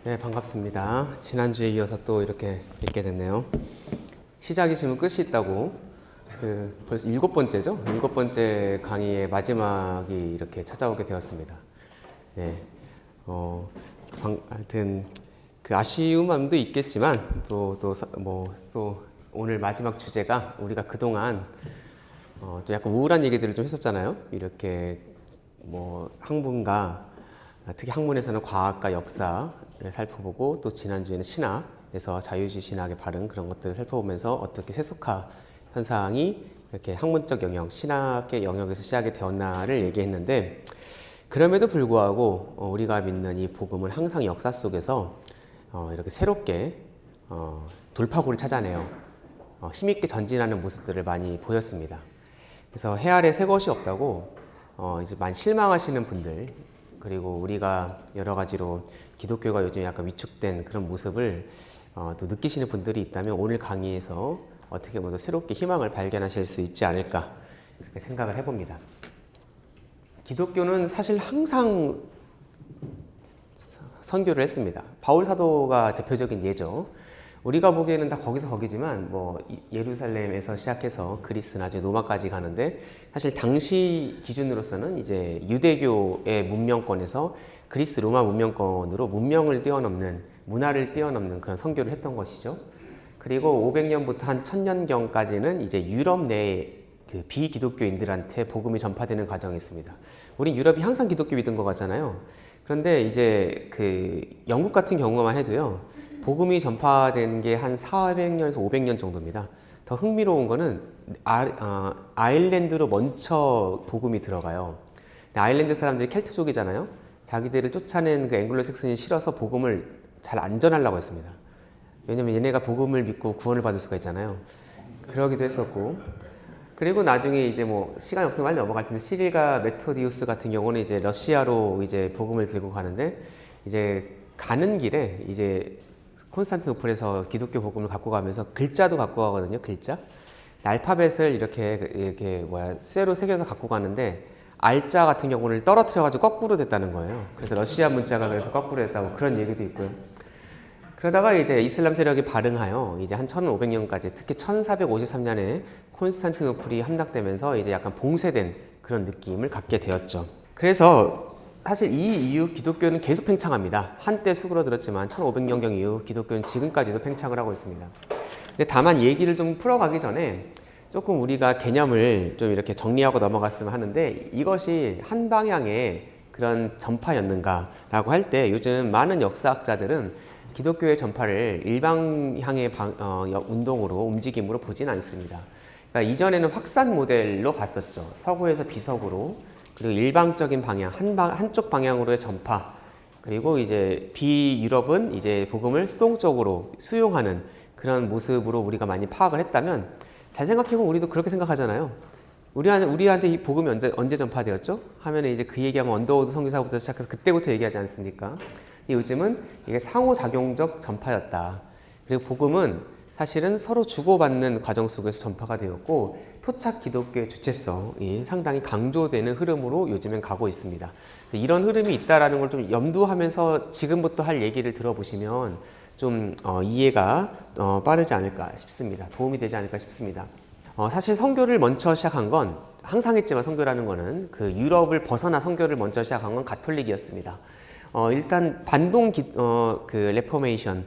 네, 반갑습니다. 지난주에 이어서 또 이렇게 뵙게 됐네요. 시작이시면 끝이 있다고, 벌써 7번째죠? 7번째 강의의 마지막이 이렇게 찾아오게 되었습니다. 네, 하여튼, 아쉬운 마음도 있겠지만, 또 오늘 마지막 주제가 우리가 그동안, 또 약간 우울한 얘기들을 좀 했었잖아요. 이렇게, 학문가, 특히 학문에서는 과학과 역사를 살펴보고 또 지난주에는 신학에서 자유주의 신학의 발흥 그런 것들을 살펴보면서 어떻게 세속화 현상이 이렇게 학문적 영역, 신학의 영역에서 시작이 되었나를 얘기했는데 그럼에도 불구하고 우리가 믿는 이 복음은 항상 역사 속에서 이렇게 새롭게 돌파구를 찾아내요. 힘있게 전진하는 모습들을 많이 보였습니다. 그래서 해 아래 새 것이 없다고 이제 많이 실망하시는 분들 그리고 우리가 여러 가지로 기독교가 요즘 약간 위축된 그런 모습을 또 느끼시는 분들이 있다면 오늘 강의에서 어떻게 보면 새롭게 희망을 발견하실 수 있지 않을까 그렇게 생각을 해봅니다. 기독교는 사실 항상 선교를 했습니다. 바울 사도가 대표적인 예죠. 우리가 보기에는 다 거기서 거기지만 예루살렘에서 시작해서 그리스 나중에 로마까지 가는데 사실 당시 기준으로서는 이제 유대교의 문명권에서 그리스 로마 문명권으로 문명을 뛰어넘는 문화를 뛰어넘는 그런 선교를 했던 것이죠. 그리고 500년부터 한 1000년경까지는 이제 유럽 내의 그 비기독교인들한테 복음이 전파되는 과정이 있습니다. 우린 유럽이 항상 기독교 믿은 것 같잖아요. 그런데 이제 그 영국 같은 경우만 해도요. 복음이 전파된 게 한 400년에서 500년 정도입니다. 더 흥미로운 거는 아일랜드로 먼저 복음이 들어가요. 아일랜드 사람들이 켈트족이잖아요. 자기들을 쫓아낸 그 앵글로색슨이 싫어서 복음을 잘 안 전하려고 했습니다. 왜냐면 얘네가 복음을 믿고 구원을 받을 수가 있잖아요. 그러기도 했었고. 그리고 나중에 이제 시간이 없으면 빨리 넘어갈 텐데 시릴과 메토디우스 같은 경우는 이제 러시아로 이제 복음을 들고 가는데 이제 가는 길에 이제 콘스탄티노플에서 기독교 복음을 갖고 가면서 글자도 갖고 가거든요. 글자. 알파벳을 이렇게 쇠로 새겨서 갖고 가는데 알자 같은 경우는 떨어뜨려가지고 거꾸로 됐다는 거예요. 그래서 러시아 문자가 그래서 거꾸로 됐다고 그런 얘기도 있고요. 그러다가 이제 이슬람 세력이 발흥하여 이제 한 1500년까지 특히 1453년에 콘스탄티노플이 함락되면서 이제 약간 봉쇄된 그런 느낌을 갖게 되었죠. 그래서 사실 이 이후 기독교는 계속 팽창합니다. 한때 수그러들었지만 1500년경 이후 기독교는 지금까지도 팽창을 하고 있습니다. 근데 다만 얘기를 좀 풀어가기 전에 조금 우리가 개념을 좀 이렇게 정리하고 넘어갔으면 하는데 이것이 한 방향의 그런 전파였는가라고 할 때 요즘 많은 역사학자들은 기독교의 전파를 일방향의 운동으로 움직임으로 보진 않습니다. 그러니까 이전에는 확산 모델로 봤었죠. 서구에서 비서구로 그리고 일방적인 방향, 한쪽 방향으로의 전파 그리고 이제 비유럽은 이제 복음을 수동적으로 수용하는 그런 모습으로 우리가 많이 파악을 했다면 잘 생각해보면 우리도 그렇게 생각하잖아요. 우리한테 이 복음이 언제 전파되었죠? 하면 이제 그 얘기하면 언더우드 선교사부터 시작해서 그때부터 얘기하지 않습니까? 요즘은 이게 상호작용적 전파였다. 그리고 복음은 사실은 서로 주고받는 과정 속에서 전파가 되었고 토착 기독교의 주체성이 상당히 강조되는 흐름으로 요즘엔 가고 있습니다. 이런 흐름이 있다는 걸 좀 염두하면서 지금부터 할 얘기를 들어보시면 좀 이해가 빠르지 않을까 싶습니다. 도움이 되지 않을까 싶습니다. 사실 선교를 먼저 시작한 건 항상 했지만 선교라는 거는 그 유럽을 벗어나 선교를 먼저 시작한 건 가톨릭이었습니다. 일단 반동 레포메이션,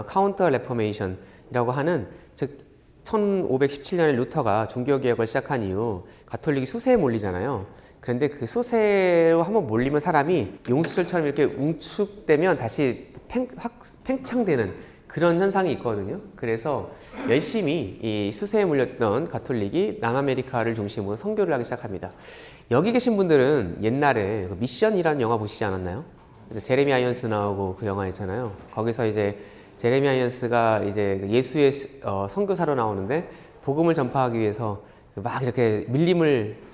카운터 레포메이션이라고 하는 즉 1517년에 루터가 종교개혁을 시작한 이후 가톨릭이 수세에 몰리잖아요. 그런데 그 수세로 한번 몰리면 사람이 용수철처럼 이렇게 웅축되면 다시 팽창되는 그런 현상이 있거든요. 그래서 열심히 이 수세에 몰렸던 가톨릭이 남아메리카를 중심으로 선교를 하기 시작합니다. 여기 계신 분들은 옛날에 미션이라는 영화 보시지 않았나요? 제레미 아이언스 나오고 그 영화 있잖아요. 거기서 이제 제레미 아이언스가 이제 예수의 선교사로 나오는데 복음을 전파하기 위해서 막 이렇게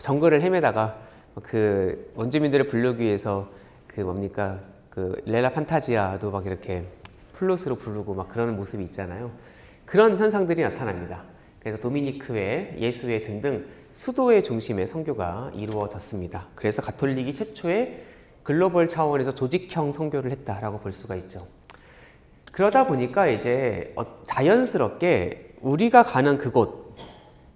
정글을 헤매다가 그 원주민들을 부르기 위해서 그 렐라 판타지아도 막 이렇게 플룻으로 부르고 막 그러는 모습이 있잖아요. 그런 현상들이 나타납니다. 그래서 도미니크회, 예수회 등등 수도의 중심의 선교가 이루어졌습니다. 그래서 가톨릭이 최초의 글로벌 차원에서 조직형 선교를 했다라고 볼 수가 있죠. 그러다 보니까 이제 자연스럽게 우리가 가는 그곳,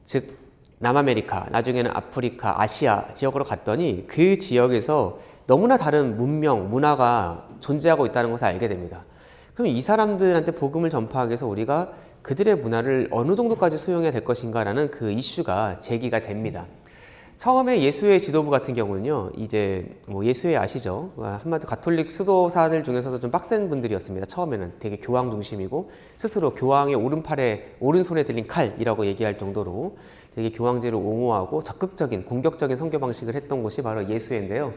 즉 남아메리카, 나중에는 아프리카, 아시아 지역으로 갔더니 그 지역에서 너무나 다른 문명, 문화가 존재하고 있다는 것을 알게 됩니다. 그럼 이 사람들한테 복음을 전파하기 위해서 우리가 그들의 문화를 어느 정도까지 수용해야 될 것인가라는 그 이슈가 제기가 됩니다. 처음에 예수회 지도부 같은 경우는요, 이제 뭐 예수회 아시죠? 한마디로 가톨릭 수도사들 중에서도 좀 빡센 분들이었습니다. 처음에는 되게 교황 중심이고 스스로 교황의 오른손에 들린 칼이라고 얘기할 정도로 되게 교황제를 옹호하고 적극적인 공격적인 선교 방식을 했던 곳이 바로 예수회인데요.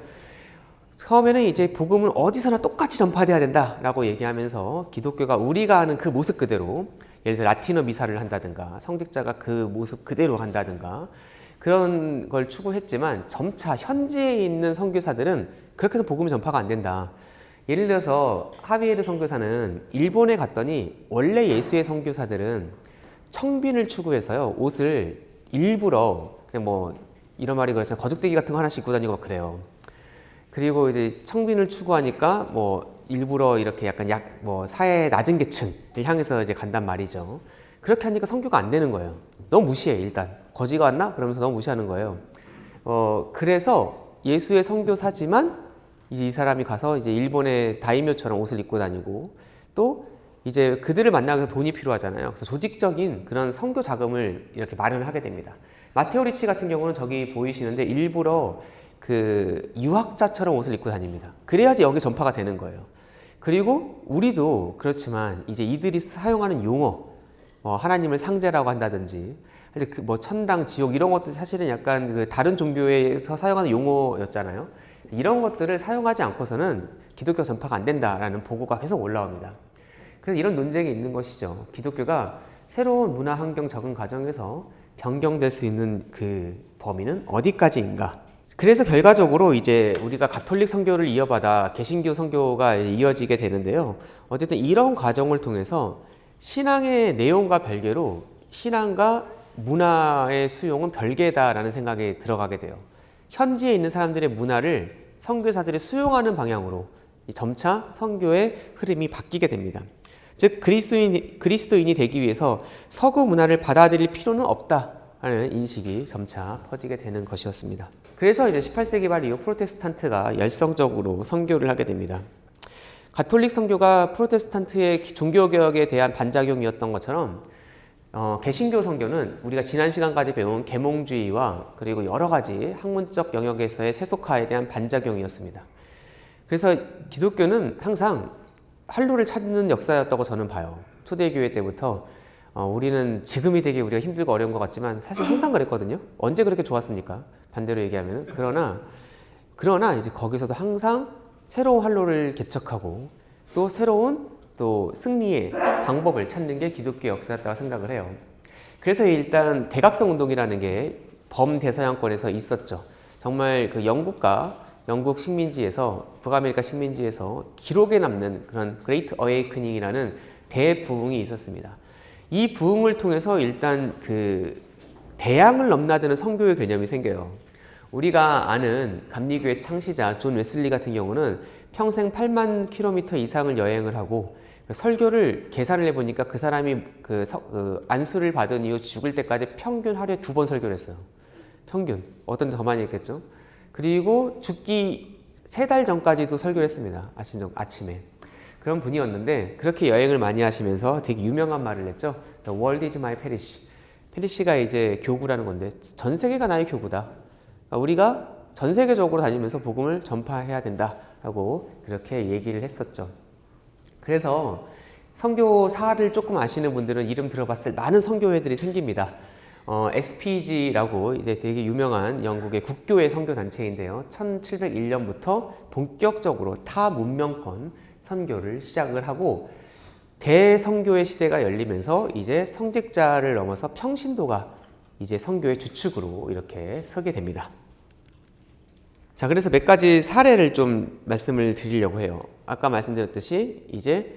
처음에는 이제 복음을 어디서나 똑같이 전파돼야 된다라고 얘기하면서 기독교가 우리가 아는 그 모습 그대로, 예를 들어 라틴어 미사를 한다든가 성직자가 그 모습 그대로 한다든가 그런 걸 추구했지만 점차 현지에 있는 선교사들은 그렇게 해서 복음이 전파가 안 된다. 예를 들어서 하비에르 선교사는 일본에 갔더니 원래 예수의 선교사들은 청빈을 추구해서요, 옷을 일부러 그냥 뭐 이런 말이 그렇잖아요, 거죽대기 같은 거 하나씩 입고 다니고 막 그래요. 그리고 이제 청빈을 추구하니까 뭐 일부러 이렇게 약간 뭐 사회 낮은 계층을 향해서 이제 간단 말이죠. 그렇게 하니까 선교가 안 되는 거예요. 너무 무시해. 일단 거지가 왔나? 그러면서 너무 무시하는 거예요. 그래서 예수의 선교사지만 이제 이 사람이 가서 이제 일본의 다이묘처럼 옷을 입고 다니고 또 이제 그들을 만나기 위해서 돈이 필요하잖아요. 그래서 조직적인 그런 선교 자금을 이렇게 마련을 하게 됩니다. 마테오 리치 같은 경우는 저기 보이시는데 일부러 그 유학자처럼 옷을 입고 다닙니다. 그래야지 여기 전파가 되는 거예요. 그리고 우리도 그렇지만 이제 이들이 사용하는 용어, 하나님을 상제라고 한다든지, 그 뭐 천당, 지옥 이런 것도 사실은 약간 그 다른 종교에서 사용하는 용어였잖아요. 이런 것들을 사용하지 않고서는 기독교 전파가 안 된다라는 보고가 계속 올라옵니다. 그래서 이런 논쟁이 있는 것이죠. 기독교가 새로운 문화 환경 적응 과정에서 변경될 수 있는 그 범위는 어디까지인가? 그래서 결과적으로 이제 우리가 가톨릭 선교를 이어받아 개신교 선교가 이어지게 되는데요. 어쨌든 이런 과정을 통해서 신앙의 내용과 별개로 신앙과 문화의 수용은 별개다라는 생각에 들어가게 돼요. 현지에 있는 사람들의 문화를 선교사들이 수용하는 방향으로 점차 선교의 흐름이 바뀌게 됩니다. 즉 그리스도인이 되기 위해서 서구 문화를 받아들일 필요는 없다라는 인식이 점차 퍼지게 되는 것이었습니다. 그래서 이제 18세기 말 이후 프로테스탄트가 열성적으로 선교를 하게 됩니다. 가톨릭 선교가 프로테스탄트의 종교개혁에 대한 반작용이었던 것처럼 개신교 선교는 우리가 지난 시간까지 배운 계몽주의와 그리고 여러 가지 학문적 영역에서의 세속화에 대한 반작용이었습니다. 그래서 기독교는 항상 활로를 찾는 역사였다고 저는 봐요. 초대교회 때부터 우리는 지금이 되게 우리가 힘들고 어려운 것 같지만 사실 항상 그랬거든요. 언제 그렇게 좋았습니까? 반대로 얘기하면. 그러나 이제 거기서도 항상 새로운 활로를 개척하고 또 새로운 또 승리의 방법을 찾는 게 기독교 역사였다고 생각을 해요. 그래서 일단 대각성 운동이라는 게 범대서양권에서 있었죠. 정말 그 영국 식민지에서, 북아메리카 식민지에서 기록에 남는 그런 그레이트 어웨이크닝이라는 대부흥이 있었습니다. 이 부흥을 통해서 일단 그 대양을 넘나드는 선교의 개념이 생겨요. 우리가 아는 감리교의 창시자 존 웨슬리 같은 경우는 평생 8만 킬로미터 이상을 여행을 하고 설교를 계산을 해보니까 그 사람이 안수를 받은 이후 죽을 때까지 평균 하루에 2번 설교를 했어요. 평균. 어떤 데 더 많이 했겠죠? 그리고 죽기 3달 전까지도 설교를 했습니다. 아침에. 그런 분이었는데 그렇게 여행을 많이 하시면서 되게 유명한 말을 했죠. The world is my parish. 페리시가 이제 교구라는 건데 전 세계가 나의 교구다. 그러니까 우리가 전 세계적으로 다니면서 복음을 전파해야 된다라고 그렇게 얘기를 했었죠. 그래서 선교사를 조금 아시는 분들은 이름 들어봤을 많은 선교회들이 생깁니다. SPG라고 이제 되게 유명한 영국의 국교회 선교 단체인데요. 1701년부터 본격적으로 타 문명권 선교를 시작을 하고 대선교의 시대가 열리면서 이제 성직자를 넘어서 평신도가 이제 선교의 주축으로 이렇게 서게 됩니다. 자, 그래서 몇 가지 사례를 좀 말씀을 드리려고 해요. 아까 말씀드렸듯이 이제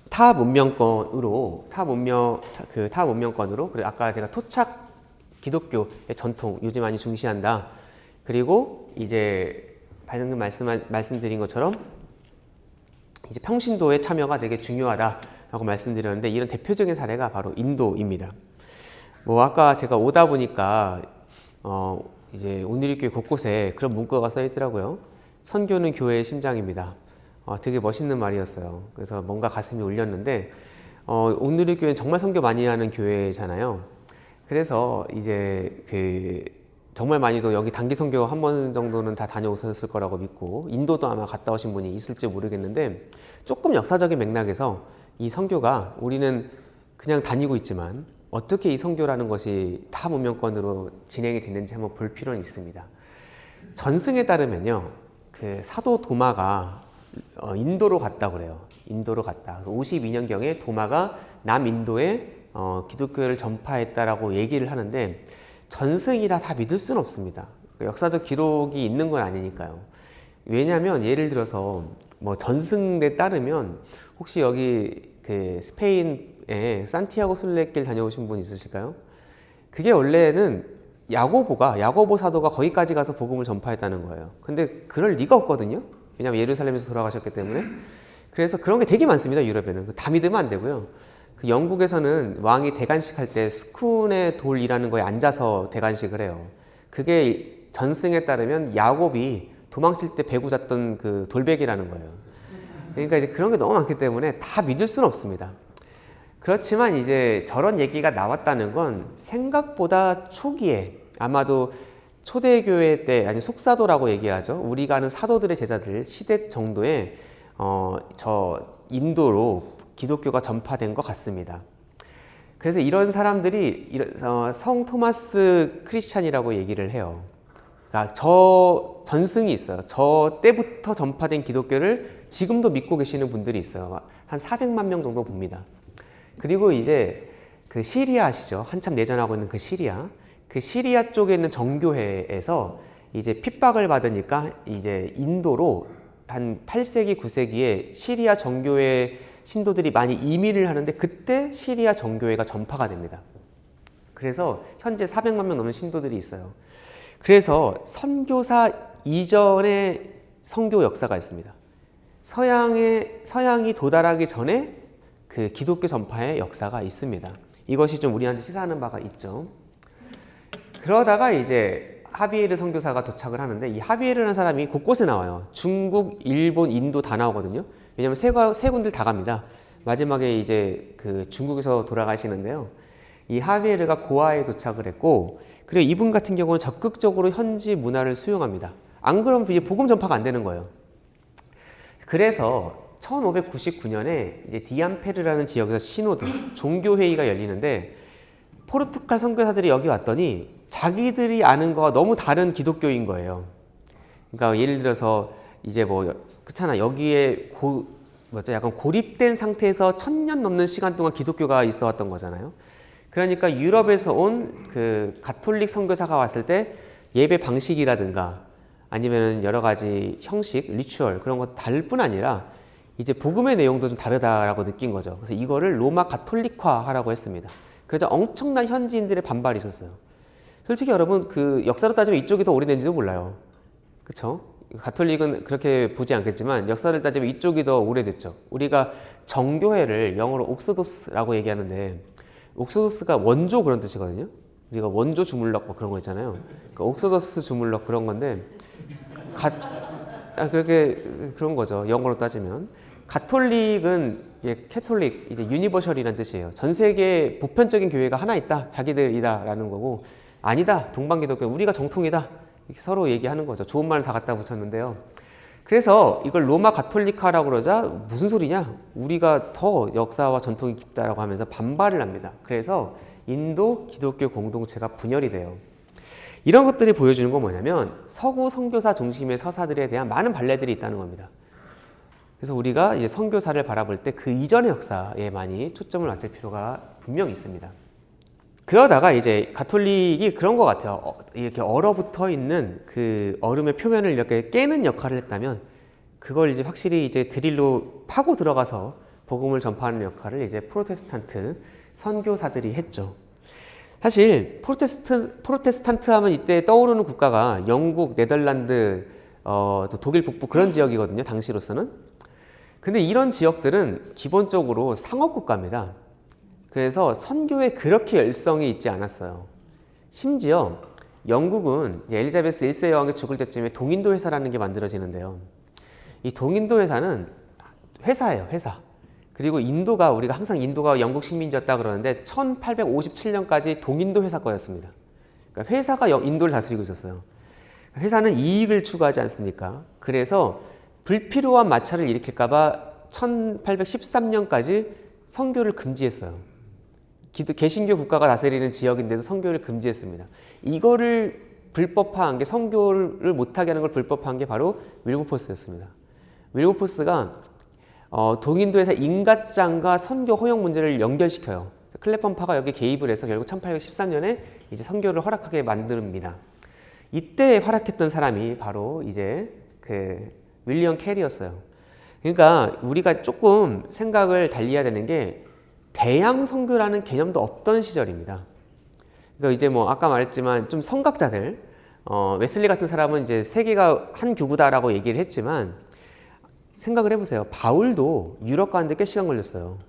타 문명권으로 그리고 아까 제가 토착 기독교의 전통 요즘 많이 중시한다. 그리고 이제 방금 말씀드린 것처럼 이제 평신도의 참여가 되게 중요하다라고 말씀드렸는데 이런 대표적인 사례가 바로 인도입니다. 뭐 아까 제가 오다 보니까 이제 온누리교회 곳곳에 그런 문구가 써 있더라고요. 선교는 교회의 심장입니다. 되게 멋있는 말이었어요. 그래서 뭔가 가슴이 울렸는데 온누리교회는 정말 선교 많이 하는 교회잖아요. 그래서 이제 정말 많이도 여기 단기 선교 한 번 정도는 다 다녀오셨을 거라고 믿고 인도도 아마 갔다 오신 분이 있을지 모르겠는데 조금 역사적인 맥락에서 이 선교가 우리는 그냥 다니고 있지만 어떻게 이 선교라는 것이 타 문명권으로 진행이 됐는지 한번 볼 필요는 있습니다. 전승에 따르면요, 그 사도 도마가 인도로 갔다고 그래요. 인도로 갔다. 52년경에 도마가 남인도에 기독교를 전파했다라고 얘기를 하는데 전승이라 다 믿을 수는 없습니다. 역사적 기록이 있는 건 아니니까요. 왜냐하면 예를 들어서 뭐 전승에 따르면 혹시 여기 그 스페인에 산티아고 순례길 다녀오신 분 있으실까요? 그게 원래는 야고보 사도가 거기까지 가서 복음을 전파했다는 거예요. 근데 그럴 리가 없거든요. 왜냐하면 예루살렘에서 돌아가셨기 때문에. 그래서 그런 게 되게 많습니다. 유럽에는 다 믿으면 안 되고요. 그 영국에서는 왕이 대관식 할 때 스쿤의 돌이라는 거에 앉아서 대관식을 해요. 그게 전승에 따르면 야곱이 도망칠 때 베고 잤던 그 돌베개라는 거예요. 그러니까 이제 그런 게 너무 많기 때문에 다 믿을 수는 없습니다. 그렇지만 이제 저런 얘기가 나왔다는 건 생각보다 초기에 아마도 초대교회 때, 아니 속사도라고 얘기하죠. 우리가 아는 사도들의 제자들 시대 정도에 저 인도로 기독교가 전파된 것 같습니다. 그래서 이런 사람들이 성 토마스 크리스찬이라고 얘기를 해요. 그러니까 저 전승이 있어요. 저 때부터 전파된 기독교를 지금도 믿고 계시는 분들이 있어요. 한 400만 명 정도 봅니다. 그리고 이제 그 시리아 아시죠? 한참 내전하고 있는 그 시리아 쪽에 있는 정교회에서 이제 핍박을 받으니까 이제 인도로 한 8세기, 9세기에 시리아 정교회 신도들이 많이 이민을 하는데 그때 시리아 정교회가 전파가 됩니다. 그래서 현재 400만 명 넘는 신도들이 있어요. 그래서 선교사 이전의 선교 역사가 있습니다. 서양이 도달하기 전에 그 기독교 전파의 역사가 있습니다. 이것이 좀 우리한테 시사하는 바가 있죠. 그러다가 이제 하비에르 선교사가 도착을 하는데 이 하비에르라는 사람이 곳곳에 나와요. 중국, 일본, 인도 다 나오거든요. 왜냐면 세 군데를 다 갑니다. 마지막에 이제 그 중국에서 돌아가시는데요. 이 하비에르가 고아에 도착을 했고, 그리고 이분 같은 경우는 적극적으로 현지 문화를 수용합니다. 안 그러면 이제 복음 전파가 안 되는 거예요. 그래서 1599년에 이제 디암페르라는 지역에서 시노드, 종교회의가 열리는데 포르투갈 선교사들이 여기 왔더니 자기들이 아는 거와 너무 다른 기독교인 거예요. 그러니까 예를 들어서 이제 그렇잖아. 여기에 약간 고립된 상태에서 1000년 넘는 시간 동안 기독교가 있어 왔던 거잖아요. 그러니까 유럽에서 온 그 가톨릭 선교사가 왔을 때 예배 방식이라든가 아니면 여러 가지 형식, 리추얼 그런 거 다를 뿐 아니라 이제 복음의 내용도 좀 다르다라고 느낀 거죠. 그래서 이거를 로마 가톨릭화하라고 했습니다. 그래서 엄청난 현지인들의 반발이 있었어요. 솔직히 여러분 그 역사로 따지면 이쪽이 더 오래된지도 몰라요. 그렇죠? 가톨릭은 그렇게 보지 않겠지만 역사를 따지면 이쪽이 더 오래됐죠. 우리가 정교회를 영어로 옥소도스라고 얘기하는데 옥소도스가 원조 그런 뜻이거든요. 우리가 원조 주물럭 뭐 그런 거 있잖아요. 그러니까 옥소도스 주물럭 그런 건데 그렇게 그런 거죠. 영어로 따지면 가톨릭은 캐톨릭 이제 유니버셜이라는 뜻이에요. 전 세계 보편적인 교회가 하나 있다, 자기들이다라는 거고 아니다, 동방기독교 우리가 정통이다. 이렇게 서로 얘기하는 거죠. 좋은 말은 다 갖다 붙였는데요. 그래서 이걸 로마 가톨릭화라고 그러자 무슨 소리냐? 우리가 더 역사와 전통이 깊다라고 하면서 반발을 합니다. 그래서 인도 기독교 공동체가 분열이 돼요. 이런 것들이 보여주는 건 뭐냐면 서구 선교사 중심의 서사들에 대한 많은 발레들이 있다는 겁니다. 그래서 우리가 이제 선교사를 바라볼 때 그 이전의 역사에 많이 초점을 맞출 필요가 분명히 있습니다. 그러다가 이제 가톨릭이 그런 것 같아요. 이렇게 얼어붙어 있는 그 얼음의 표면을 이렇게 깨는 역할을 했다면 그걸 이제 확실히 이제 드릴로 파고 들어가서 복음을 전파하는 역할을 이제 프로테스탄트 선교사들이 했죠. 사실 프로테스탄트 하면 이때 떠오르는 국가가 영국, 네덜란드, 또 독일 북부 그런 지역이거든요. 당시로서는. 근데 이런 지역들은 기본적으로 상업국가입니다. 그래서 선교에 그렇게 열성이 있지 않았어요. 심지어 영국은 이제 엘리자베스 1세 여왕이 죽을 때쯤에 동인도 회사라는 게 만들어지는데요. 이 동인도 회사는 회사예요, 회사. 그리고 인도가, 우리가 항상 인도가 영국 식민지였다 그러는데 1857년까지 동인도 회사 거였습니다. 그러니까 회사가 인도를 다스리고 있었어요. 회사는 이익을 추구하지 않습니까? 그래서 불필요한 마찰을 일으킬까봐 1813년까지 선교를 금지했어요. 개신교 국가가 다스리는 지역인데도 선교를 금지했습니다. 이거를 불법화한 게, 선교를 못하게 하는 걸 불법화한 게 바로 윌버포스였습니다. 윌버포스가 동인도에서 인가장과 선교 허용 문제를 연결시켜요. 클레펀파가 여기 개입을 해서 결국 1813년에 이제 선교를 허락하게 만듭니다. 이때 활약했던 사람이 바로 이제 그 윌리엄 캐리였어요. 그러니까 우리가 조금 생각을 달리해야 되는 게 대양 선교라는 개념도 없던 시절입니다. 그러니까 이제 뭐 아까 말했지만 좀 성각자들, 웨슬리 같은 사람은 이제 세계가 한 교구다라고 얘기를 했지만 생각을 해보세요. 바울도 유럽 가는데 꽤 시간 걸렸어요.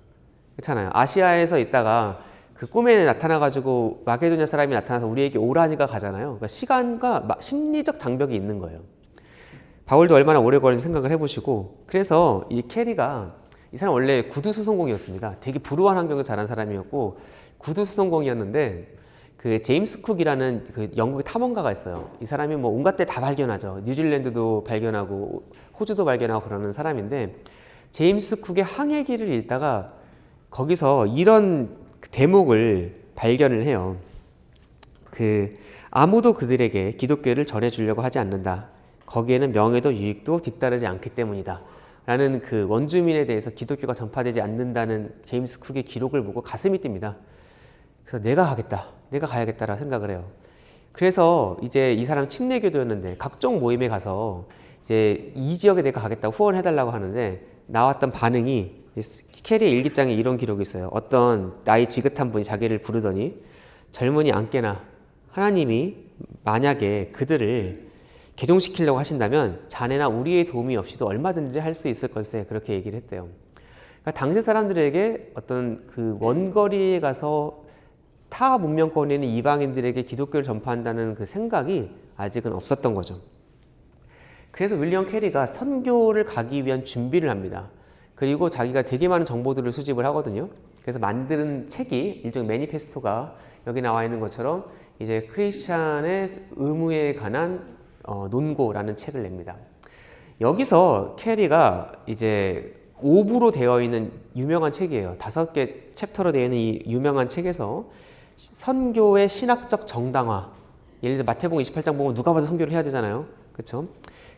그렇잖아요. 아시아에서 있다가 그 꿈에 나타나가지고 마게도냐 사람이 나타나서 우리에게 오라니가 가잖아요. 그러니까 시간과 심리적 장벽이 있는 거예요. 바울도 얼마나 오래 걸린지 생각을 해보시고, 그래서 이 캐리가, 이 사람 원래 구두수송공이었습니다. 되게 불우한 환경에서 자란 사람이었고 구두수송공이었는데, 그 제임스 쿡이라는 그 영국의 탐험가가 있어요. 이 사람이 뭐 온갖 데 다 발견하죠. 뉴질랜드도 발견하고 호주도 발견하고 그러는 사람인데, 제임스 쿡의 항해기를 읽다가 거기서 이런 대목을 발견을 해요. 아무도 그들에게 기독교를 전해주려고 하지 않는다. 거기에는 명예도 유익도 뒤따르지 않기 때문이다. 라는 그 원주민에 대해서 기독교가 전파되지 않는다는 제임스 쿡의 기록을 보고 가슴이 뜁니다. 그래서 내가 가겠다. 내가 가야겠다라고 생각을 해요. 그래서 이제 이 사람 침례교도였는데 각종 모임에 가서 이제 이 지역에 내가 가겠다고 후원해달라고 하는데, 나왔던 반응이, 캐리의 일기장에 이런 기록이 있어요. 어떤 나이 지긋한 분이 자기를 부르더니, 젊은이 안 깨나 하나님이 만약에 그들을 개종시키려고 하신다면 자네나 우리의 도움이 없이도 얼마든지 할 수 있을 걸세, 그렇게 얘기를 했대요. 그러니까 당시 사람들에게 어떤 그 원거리에 가서 타 문명권에 있는 이방인들에게 기독교를 전파한다는 그 생각이 아직은 없었던 거죠. 그래서 윌리엄 캐리가 선교를 가기 위한 준비를 합니다. 그리고 자기가 되게 많은 정보들을 수집을 하거든요. 그래서 만든 책이 일종의 매니페스토가 여기 나와 있는 것처럼 이제 크리스찬의 의무에 관한 논고라는 책을 냅니다. 여기서 캐리가 이제 5부로 되어 있는 유명한 책이에요. 5개 챕터로 되어 있는 이 유명한 책에서 선교의 신학적 정당화, 예를 들어 마태복음 28장 보면 누가 봐도 선교를 해야 되잖아요. 그렇죠?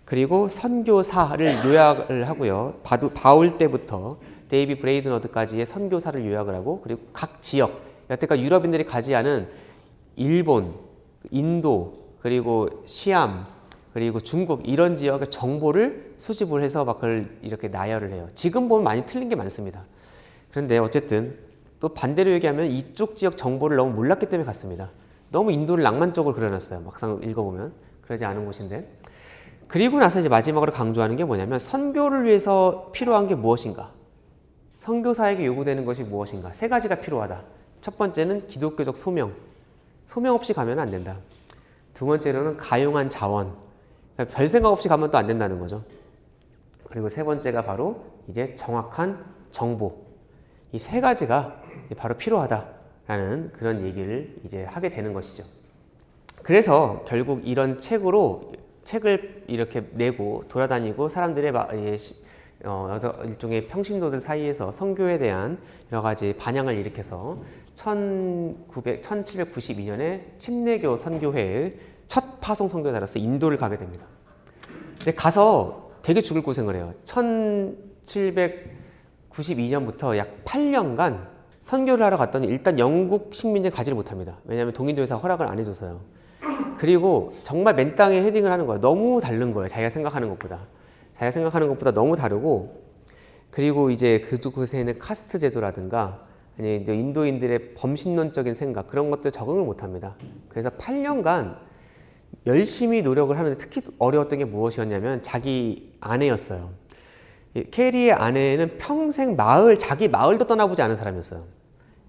그리고 선교사를 요약을 하고요. 바울 때부터 데이비 브레이드너드까지의 선교사를 요약을 하고, 그리고 각 지역, 여태까지 유럽인들이 가지 않은 일본, 인도, 그리고 시암, 그리고 중국, 이런 지역의 정보를 수집을 해서 막 그걸 이렇게 나열을 해요. 지금 보면 많이 틀린 게 많습니다. 그런데 어쨌든 또 반대로 얘기하면 이쪽 지역 정보를 너무 몰랐기 때문에 갔습니다. 너무 인도를 낭만적으로 그려놨어요. 막상 읽어보면. 그러지 않은 곳인데. 그리고 나서 이제 마지막으로 강조하는 게 뭐냐면, 선교를 위해서 필요한 게 무엇인가? 선교사에게 요구되는 것이 무엇인가? 3가지가 필요하다. 첫 번째는 기독교적 소명. 소명 없이 가면 안 된다. 두 번째로는 가용한 자원. 그러니까 별 생각 없이 가면 또 안 된다는 거죠. 그리고 세 번째가 바로 이제 정확한 정보. 이 3가지가 바로 필요하다라는 그런 얘기를 이제 하게 되는 것이죠. 그래서 결국 이런 책을 이렇게 내고 돌아다니고 사람들의 일종의 평신도들 사이에서 선교에 대한 여러 가지 반향을 일으켜서 1792년에 침례교 선교회의 첫 파송 선교사로서 인도를 가게 됩니다. 근데 가서 되게 죽을 고생을 해요. 1792년부터 약 8년간 선교를 하러 갔더니 일단 영국 식민지에 가지를 못합니다. 왜냐하면 동인도에서 허락을 안 해줘서요. 그리고 정말 맨 땅에 헤딩을 하는 거예요. 너무 다른 거예요. 자기가 생각하는 것보다. 자기가 생각하는 것보다 너무 다르고, 그리고 이제 그곳에는 카스트 제도라든가 아니 이제 인도인들의 범신론적인 생각, 그런 것들 적응을 못합니다. 그래서 8년간 열심히 노력을 하는데 특히 어려웠던 게 무엇이었냐면 자기 아내였어요. 캐리의 아내는 평생 자기 마을도 떠나보지 않은 사람이었어요.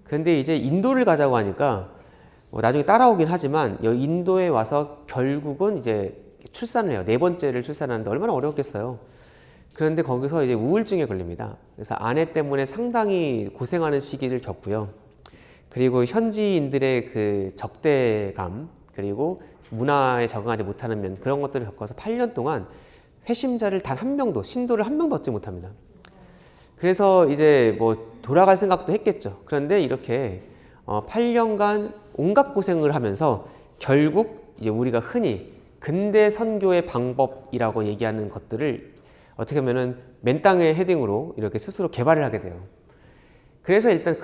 그런데 이제 인도를 가자고 하니까 나중에 따라오긴 하지만 인도에 와서 결국은 이제 출산을 해요. 네 번째를 출산하는데 얼마나 어려웠겠어요. 그런데 거기서 이제 우울증에 걸립니다. 그래서 아내 때문에 상당히 고생하는 시기를 겪고요. 그리고 현지인들의 그 적대감, 그리고 문화에 적응하지 못하는 면, 그런 것들을 겪어서 8년 동안 회심자를 단 한 명도, 신도를 한 명도 얻지 못합니다. 그래서 이제 뭐 돌아갈 생각도 했겠죠. 그런데 이렇게 8년간 온갖 고생을 하면서 결국 이제 우리가 흔히 근대 선교의 방법이라고 얘기하는 것들을 어떻게 보면은 맨 땅의 헤딩으로 이렇게 스스로 개발을 하게 돼요. 그래서 일단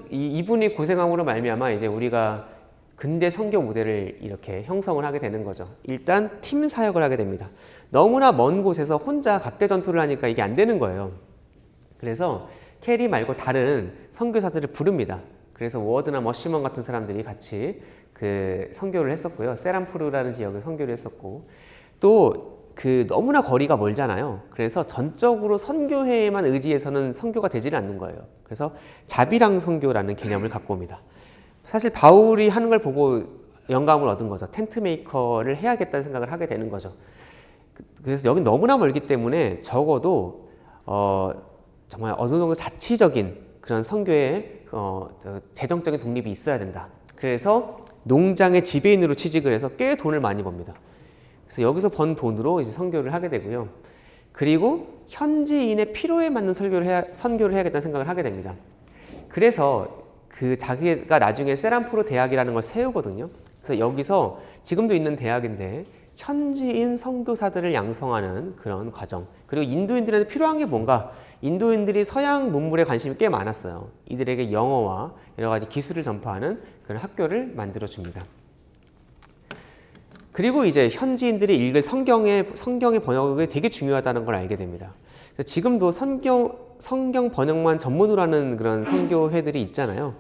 이분이 고생함으로 말미암아 이제 우리가 근대 선교 모델을 이렇게 형성을 하게 되는 거죠. 일단 팀 사역을 하게 됩니다. 너무나 먼 곳에서 혼자 각계 전투를 하니까 이게 안 되는 거예요. 그래서 캐리 말고 다른 선교사들을 부릅니다. 그래서 워드나 머시먼 같은 사람들이 같이 그 선교를 했었고요. 세람푸르라는 지역에 선교를 했었고, 또 그 너무나 거리가 멀잖아요. 그래서 전적으로 선교회에만 의지해서는 선교가 되지를 않는 거예요. 그래서 자비랑 선교라는 개념을 갖고 옵니다. 사실 바울이 하는 걸 보고 영감을 얻은 거죠. 텐트 메이커를 해야겠다는 생각을 하게 되는 거죠. 그래서 여긴 너무나 멀기 때문에 적어도 정말 어느 정도 자치적인 그런 선교의 재정적인 독립이 있어야 된다. 그래서 농장의 지배인으로 취직을 해서 꽤 돈을 많이 법니다. 그래서 여기서 번 돈으로 이제 선교를 하게 되고요. 그리고 현지인의 필요에 맞는 선교를 해야겠다는 생각을 하게 됩니다. 그래서 그 자기가 나중에 세람푸르 대학이라는 걸 세우거든요. 그래서 여기서 지금도 있는 대학인데 현지인 선교사들을 양성하는 그런 과정. 그리고 인도인들한테 필요한 게 뭔가? 인도인들이 서양 문물에 관심이 꽤 많았어요. 이들에게 영어와 여러 가지 기술을 전파하는 그런 학교를 만들어 줍니다. 그리고 이제 현지인들이 읽을 성경의 번역이 되게 중요하다는 걸 알게 됩니다. 지금도 성경 번역만 전문으로 하는 그런 선교회들이 있잖아요.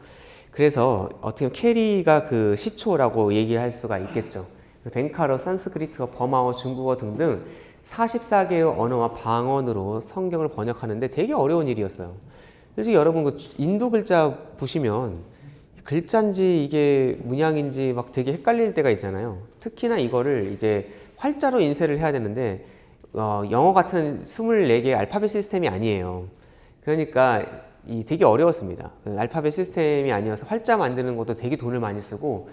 그래서 어떻게 보면 캐리가 그 시초라고 얘기할 수가 있겠죠. 벤카로, 산스크리트어, 버마어, 중국어 등등 44개의 언어와 방언으로 성경을 번역하는데 되게 어려운 일이었어요. 솔직히 여러분 그 인도 글자 보시면 글자인지 이게 문양인지 막 되게 헷갈릴 때가 있잖아요. 특히나 이거를 이제 활자로 인쇄를 해야 되는데 영어 같은 24개의 알파벳 시스템이 아니에요. 그러니까 되게 어려웠습니다. 알파벳 시스템이 아니어서 활자 만드는 것도 되게 돈을 많이 쓰고,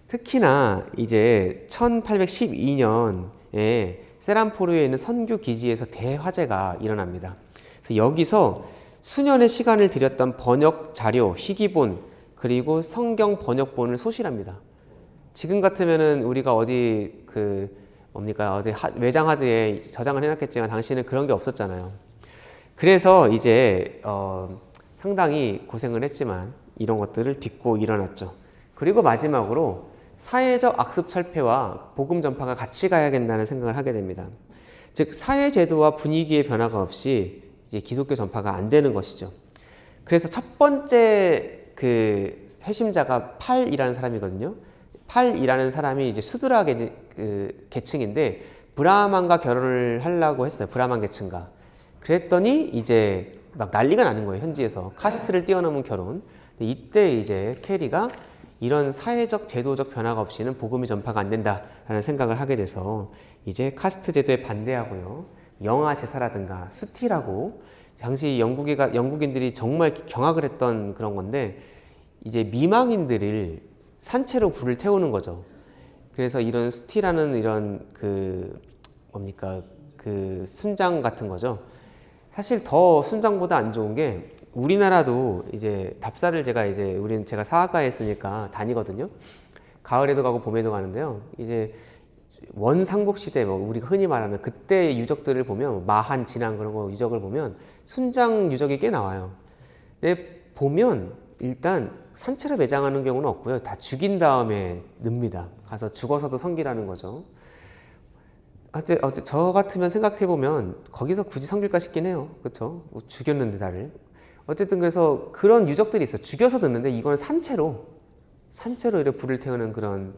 특히나 이제 1812년에 세람포르에 있는 선교 기지에서 대화재가 일어납니다. 그래서 여기서 수년의 시간을 들였던 번역 자료, 희귀본, 그리고 성경 번역본을 소실합니다. 지금 같으면은 우리가 어디 어디 외장 하드에 저장을 해놨겠지만 당시에는 그런 게 없었잖아요. 그래서 이제 상당히 고생을 했지만 이런 것들을 딛고 일어났죠. 그리고 마지막으로 사회적 악습 철폐와 복음 전파가 같이 가야 된다는 생각을 하게 됩니다. 즉 사회 제도와 분위기의 변화가 없이 이제 기독교 전파가 안 되는 것이죠. 그래서 첫 번째 그 회심자가 팔이라는 사람이거든요. 팔이라는 사람이 이제 수드라 계층인데 브라만과 결혼을 하려고 했어요. 브라만 계층과. 그랬더니 이제 막 난리가 나는 거예요. 현지에서 카스트를 뛰어넘은 결혼. 이때 이제 캐리가 이런 사회적 제도적 변화가 없이는 복음이 전파가 안 된다라는 생각을 하게 돼서 이제 카스트 제도에 반대하고요. 영아 제사라든가 수티라고 당시 영국인들이 정말 경악을 했던 그런 건데 이제 미망인들을 산채로 불을 태우는 거죠. 그래서 이런 수티라는 이런 그 순장 같은 거죠. 사실 더 순장보다 안 좋은 게 우리나라도 이제 답사를 제가 사학과에 있으니까 다니거든요. 가을에도 가고 봄에도 가는데요. 이제 원삼국 시대 우리가 흔히 말하는 그때 유적들을 보면 마한, 진앙 그런 거 유적을 보면 순장 유적이 꽤 나와요. 근데 보면 일단 산채로 매장하는 경우는 없고요. 다 죽인 다음에 늡니다. 가서 죽어서도 섬기라는 거죠. 저 같으면 생각해보면 거기서 굳이 섬길까 싶긴 해요. 그렇죠? 죽였는데 나를. 어쨌든 그래서 그런 유적들이 있어요. 죽여서 넣는데 이거는 산채로 이렇게 불을 태우는 그런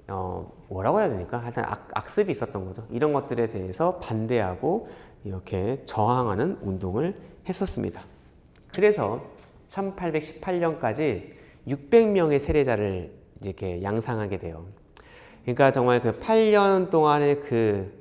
뭐라고 해야 됩니까? 하여튼 악습이 있었던 거죠. 이런 것들에 대해서 반대하고 이렇게 저항하는 운동을 했었습니다. 그래서 1818년까지 600명의 세례자를 이렇게 양상하게 돼요. 그러니까 정말 그 8년 동안의 그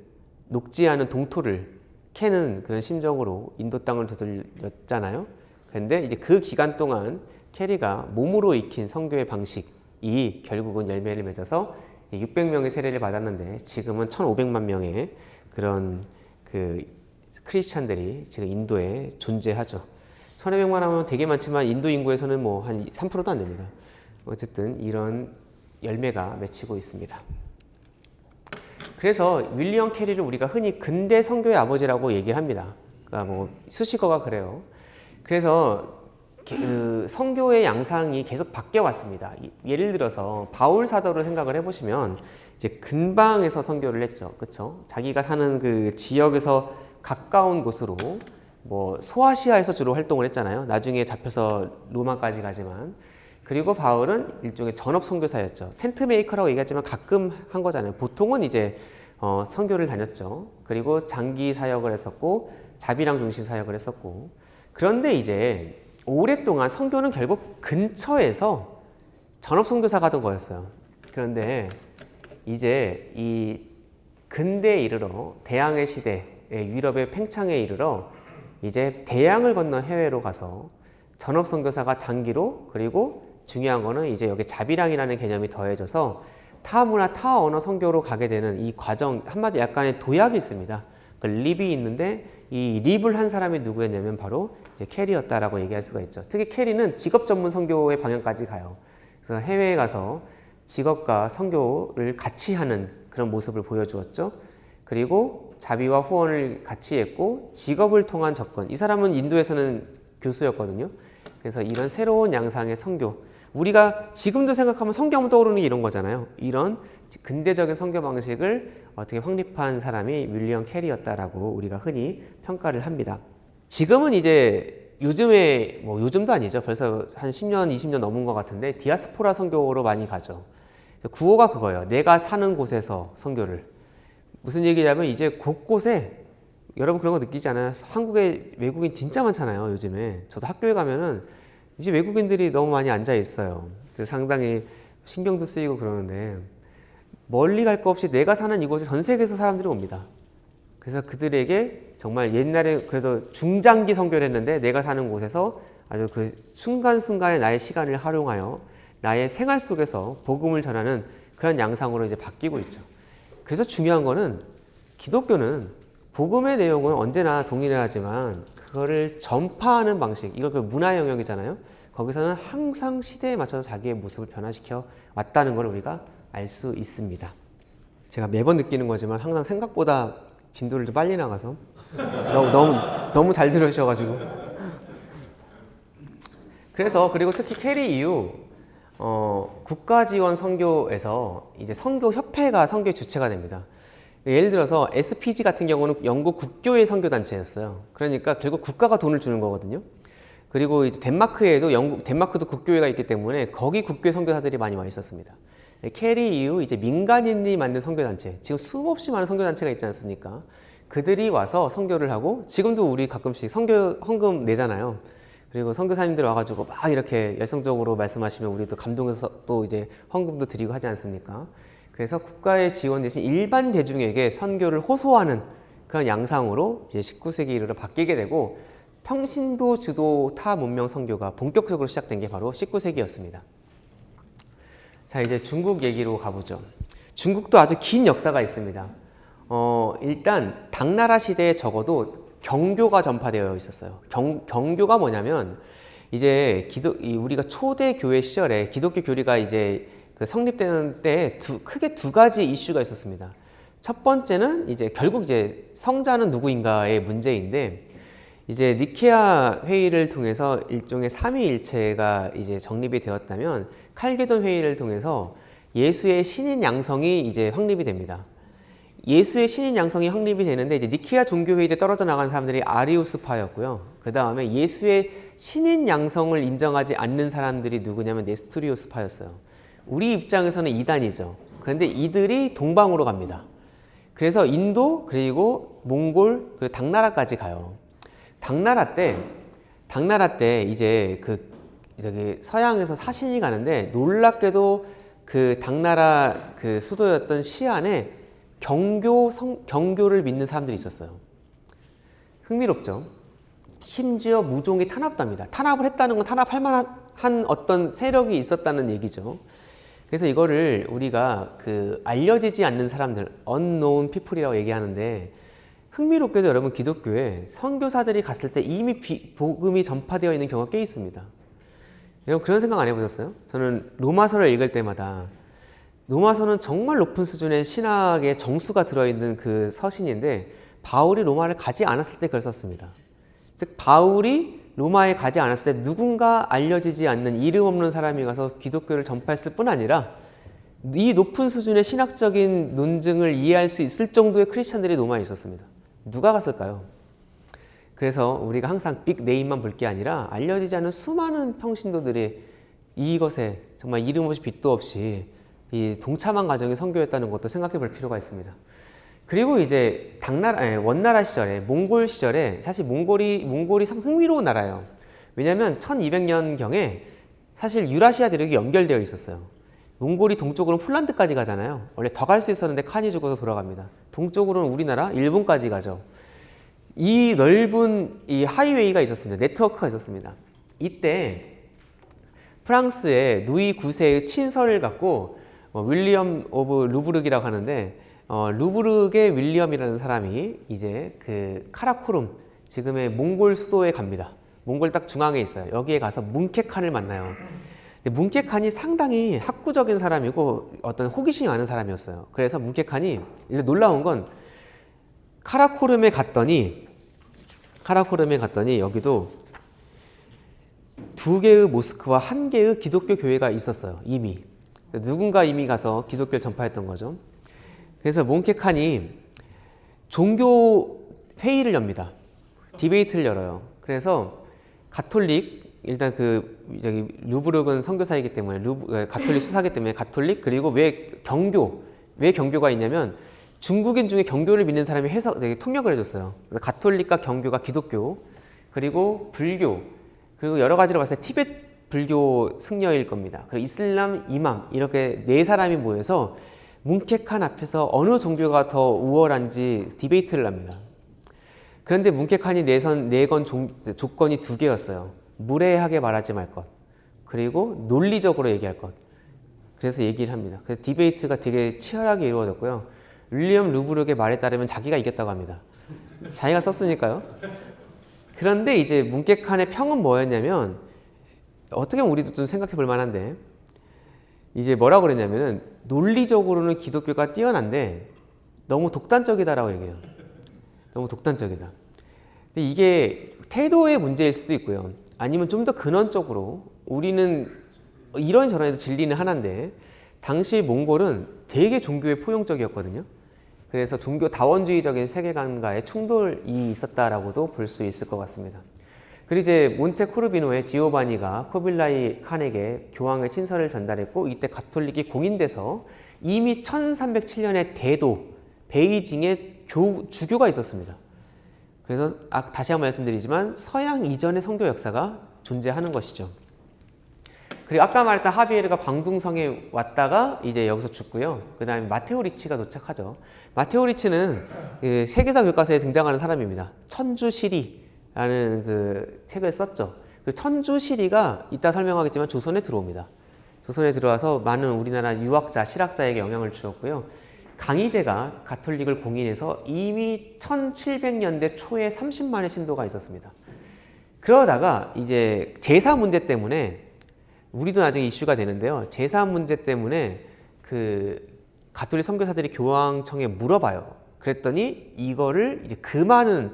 녹지 않은 동토를 캐는 그런 심정으로 인도 땅을 두들렸잖아요. 근데 이제 그 기간 동안 캐리가 몸으로 익힌 선교의 방식이 결국은 열매를 맺어서 600명의 세례를 받았는데 지금은 1,500만 명의 그런 그 크리스찬들이 지금 인도에 존재하죠. 1,500만 하면 되게 많지만 인도 인구에서는 뭐 한 3%도 안 됩니다. 어쨌든 이런 열매가 맺히고 있습니다. 그래서 윌리엄 캐리를 우리가 흔히 근대 선교의 아버지라고 얘기를 합니다. 그러니까 뭐 수식어가 그래요. 그래서 그 선교의 양상이 계속 바뀌어 왔습니다. 예를 들어서 바울 사도를 생각을 해보시면 이제 근방에서 선교를 했죠, 그렇죠? 자기가 사는 그 지역에서 가까운 곳으로 뭐 소아시아에서 주로 활동을 했잖아요. 나중에 잡혀서 로마까지 가지만. 그리고 바울은 일종의 전업 선교사였죠. 텐트 메이커라고 얘기하지만 가끔 한 거잖아요. 보통은 이제 선교를 다녔죠. 그리고 장기 사역을 했었고 자비랑 중심 사역을 했었고. 그런데 이제 오랫동안 선교는 결국 근처에서 전업 선교사가 된 거였어요. 그런데 이제 이 근대에 이르러 대항해 시대, 유럽의 팽창에 이르러 이제 대양을 건너 해외로 가서 전업 선교사가 장기로, 그리고 중요한 거는 이제 여기 자비랑이라는 개념이 더해져서 타 문화, 타 언어 선교로 가게 되는 이 과정, 한마디 약간의 도약이 있습니다. 그 립이 있는데 이 립을 한 사람이 누구였냐면 바로 이제 캐리였다라고 얘기할 수가 있죠. 특히 캐리는 직업 전문 선교의 방향까지 가요. 그래서 해외에 가서 직업과 선교를 같이 하는 그런 모습을 보여주었죠. 그리고 자비와 후원을 같이 했고 직업을 통한 접근. 이 사람은 인도에서는 교수였거든요. 그래서 이런 새로운 양상의 선교. 우리가 지금도 생각하면 성경 떠오르는 게 이런 거잖아요. 이런 근대적인 선교 방식을 어떻게 확립한 사람이 윌리엄 캐리였다라고 우리가 흔히 평가를 합니다. 지금은 이제 요즘에 뭐 요즘도 아니죠. 벌써 한 10년, 20년 넘은 것 같은데 디아스포라 선교로 많이 가죠. 구호가 그거예요. 내가 사는 곳에서 선교를. 무슨 얘기냐면 이제 곳곳에 여러분 그런 거 느끼지 않아요? 한국에 외국인 진짜 많잖아요, 요즘에. 저도 학교에 가면은 이제 외국인들이 너무 많이 앉아 있어요. 그래서 상당히 신경도 쓰이고 그러는데 멀리 갈 거 없이 내가 사는 이곳에 전 세계에서 사람들이 옵니다. 그래서 그들에게 정말 옛날에 그래서 중장기 선교를 했는데 내가 사는 곳에서 아주 그 순간순간에 나의 시간을 활용하여 나의 생활 속에서 복음을 전하는 그런 양상으로 이제 바뀌고 있죠. 그래서 중요한 거는 기독교는 복음의 내용은 언제나 동일하지만 그거를 전파하는 방식, 이거 그 문화 영역이잖아요. 거기서는 항상 시대에 맞춰서 자기의 모습을 변화시켜 왔다는 걸 우리가 알 수 있습니다. 제가 매번 느끼는 거지만 항상 생각보다 진도를 좀 빨리 나가서 너무 잘 들으셔가지고. 그래서 그리고 특히 캐리 이후 국가 지원 선교에서 이제 선교 협회가 선교의 주체가 됩니다. 예를 들어서 SPG 같은 경우는 영국 국교의 선교 단체였어요. 그러니까 결국 국가가 돈을 주는 거거든요. 그리고 이제 덴마크도 국교회가 있기 때문에 거기 국교회 선교사들이 많이 와 있었습니다. 캐리 이후 이제 민간인이 만든 선교 단체, 지금 수없이 많은 선교 단체가 있지 않습니까? 그들이 와서 선교를 하고 지금도 우리 가끔씩 선교 헌금 내잖아요. 그리고 선교사님들 와가지고 막 이렇게 열성적으로 말씀하시면 우리도 감동해서 또 이제 헌금도 드리고 하지 않습니까? 그래서 국가의 지원 대신 일반 대중에게 선교를 호소하는 그런 양상으로 이제 19세기 이르러 바뀌게 되고 평신도 주도 타 문명 선교가 본격적으로 시작된 게 바로 19세기였습니다. 자, 이제 중국 얘기로 가보죠. 중국도 아주 긴 역사가 있습니다. 일단 당나라 시대에 적어도 경교가 전파되어 있었어요. 경교가 뭐냐면 이제 우리가 초대 교회 시절에 기독교 교리가 이제 그 성립되는 때 크게 두 가지 이슈가 있었습니다. 첫 번째는 이제 결국 이제 성자는 누구인가의 문제인데 이제 니케아 회의를 통해서 일종의 삼위일체가 이제 정립이 되었다면 칼게돈 회의를 통해서 예수의 신인 양성이 이제 확립이 됩니다. 예수의 신인 양성이 확립이 되는데 이제 니케아 종교회의 때 떨어져 나간 사람들이 아리우스파였고요. 그 다음에 예수의 신인 양성을 인정하지 않는 사람들이 누구냐면 네스토리우스파였어요. 우리 입장에서는 이단이죠. 그런데 이들이 동방으로 갑니다. 그래서 인도 그리고 몽골 그리고 당나라까지 가요. 당나라 때 이제 저기 서양에서 사신이 가는데 놀랍게도 그 당나라 그 수도였던 시안에 경교를 믿는 사람들이 있었어요. 흥미롭죠? 심지어 무종이 탄압도 합니다. 탄압을 했다는 건 탄압할 만한 어떤 세력이 있었다는 얘기죠. 그래서 이거를 우리가 그 알려지지 않는 사람들, unknown people이라고 얘기하는데, 흥미롭게도 여러분 기독교에 선교사들이 갔을 때 이미 복음이 전파되어 있는 경우가 꽤 있습니다. 여러분 그런 생각 안 해보셨어요? 저는 로마서를 읽을 때마다 로마서는 정말 높은 수준의 신학의 정수가 들어있는 그 서신인데 바울이 로마를 가지 않았을 때 그걸 썼습니다. 즉 바울이 로마에 가지 않았을 때 누군가 알려지지 않는 이름 없는 사람이 가서 기독교를 전파했을 뿐 아니라 이 높은 수준의 신학적인 논증을 이해할 수 있을 정도의 크리스천들이 로마에 있었습니다. 누가 갔을까요? 그래서 우리가 항상 빅 네임만 볼 게 아니라 알려지지 않은 수많은 평신도들이 이것에 정말 이름 없이 빛도 없이 이 동참한 과정이 선교였다는 것도 생각해 볼 필요가 있습니다. 그리고 이제 원나라 시절에 몽골 시절에 사실 몽골이 참 흥미로운 나라예요. 왜냐하면 1200년경에 사실 유라시아 대륙이 연결되어 있었어요. 몽골이 동쪽으로 폴란드까지 가잖아요. 원래 더 갈 수 있었는데 칸이 죽어서 돌아갑니다. 동쪽으로는 우리나라, 일본까지 가죠. 이 넓은 이 하이웨이가 있었습니다. 네트워크가 있었습니다. 이때 프랑스의 누이 9세의 친서를 갖고 윌리엄 오브 루브르기라고 하는데 루브르의 윌리엄이라는 사람이 이제 그 카라코룸 지금의 몽골 수도에 갑니다. 몽골 딱 중앙에 있어요. 여기에 가서 뭉케칸을 만나요. 근데 뭉케칸이 상당히 학구적인 사람이고 어떤 호기심이 많은 사람이었어요. 그래서 뭉케칸이 일단 놀라운 건 카라코름에 갔더니 여기도 2개의 모스크와 1개의 기독교 교회가 있었어요. 이미 누군가 이미 가서 기독교를 전파했던 거죠. 그래서 몽케칸이 종교 회의를 엽니다. 디베이트를 열어요. 그래서 가톨릭 일단 여기 루브르그는 선교사이기 때문에 가톨릭 수사기 때문에 가톨릭 그리고 왜 경교가 있냐면 중국인 중에 경교를 믿는 사람이 통역을 해줬어요. 그래서 가톨릭과 경교가 기독교 그리고 불교 그리고 여러 가지로 봤을 때 티베트 불교 승려일 겁니다. 그리고 이슬람 이맘 이렇게 4사람이 모여서 뭉케칸 앞에서 어느 종교가 더 우월한지 디베이트를 합니다. 그런데 뭉케칸이 내건 조건이 2개였어요. 무례하게 말하지 말 것, 그리고 논리적으로 얘기할 것. 그래서 얘기를 합니다. 그래서 디베이트가 되게 치열하게 이루어졌고요. 윌리엄 루브르의 말에 따르면 자기가 이겼다고 합니다. 자기가 썼으니까요. 그런데 이제 뭉케칸의 평은 뭐였냐면 어떻게 보면 우리도 좀 생각해 볼 만한데 이제 뭐라고 그랬냐면은 논리적으로는 기독교가 뛰어난데 너무 독단적이다라고 얘기해요. 너무 독단적이다. 근데 이게 태도의 문제일 수도 있고요. 아니면 좀 더 근원적으로 우리는 이런저런 해도 진리는 하나인데 당시 몽골은 되게 종교에 포용적이었거든요. 그래서 종교 다원주의적인 세계관과의 충돌이 있었다라고도 볼 수 있을 것 같습니다. 그리고 이제 몬테코르비노의 지오바니가 코빌라이 칸에게 교황의 친서를 전달했고 이때 가톨릭이 공인돼서 이미 1307년에 대도 베이징에 주교가 있었습니다. 그래서 다시 한번 말씀드리지만 서양 이전의 선교 역사가 존재하는 것이죠. 그리고 아까 말했던 하비에르가 광둥성에 왔다가 이제 여기서 죽고요. 그 다음에 마테오 리치가 도착하죠. 마테오 리치는 그 세계사 교과서에 등장하는 사람입니다. 천주시리라는 그 책을 썼죠. 그 천주시리가 이따 설명하겠지만 조선에 들어옵니다. 조선에 들어와서 많은 우리나라 유학자, 실학자에게 영향을 주었고요. 강희제가 가톨릭을 공인해서 이미 1700년대 초에 30만의 신도가 있었습니다. 그러다가 이제 제사 문제 때문에 우리도 나중에 이슈가 되는데요. 제사 문제 때문에 그 가톨릭 선교사들이 교황청에 물어봐요. 그랬더니 이거를 이제 그 많은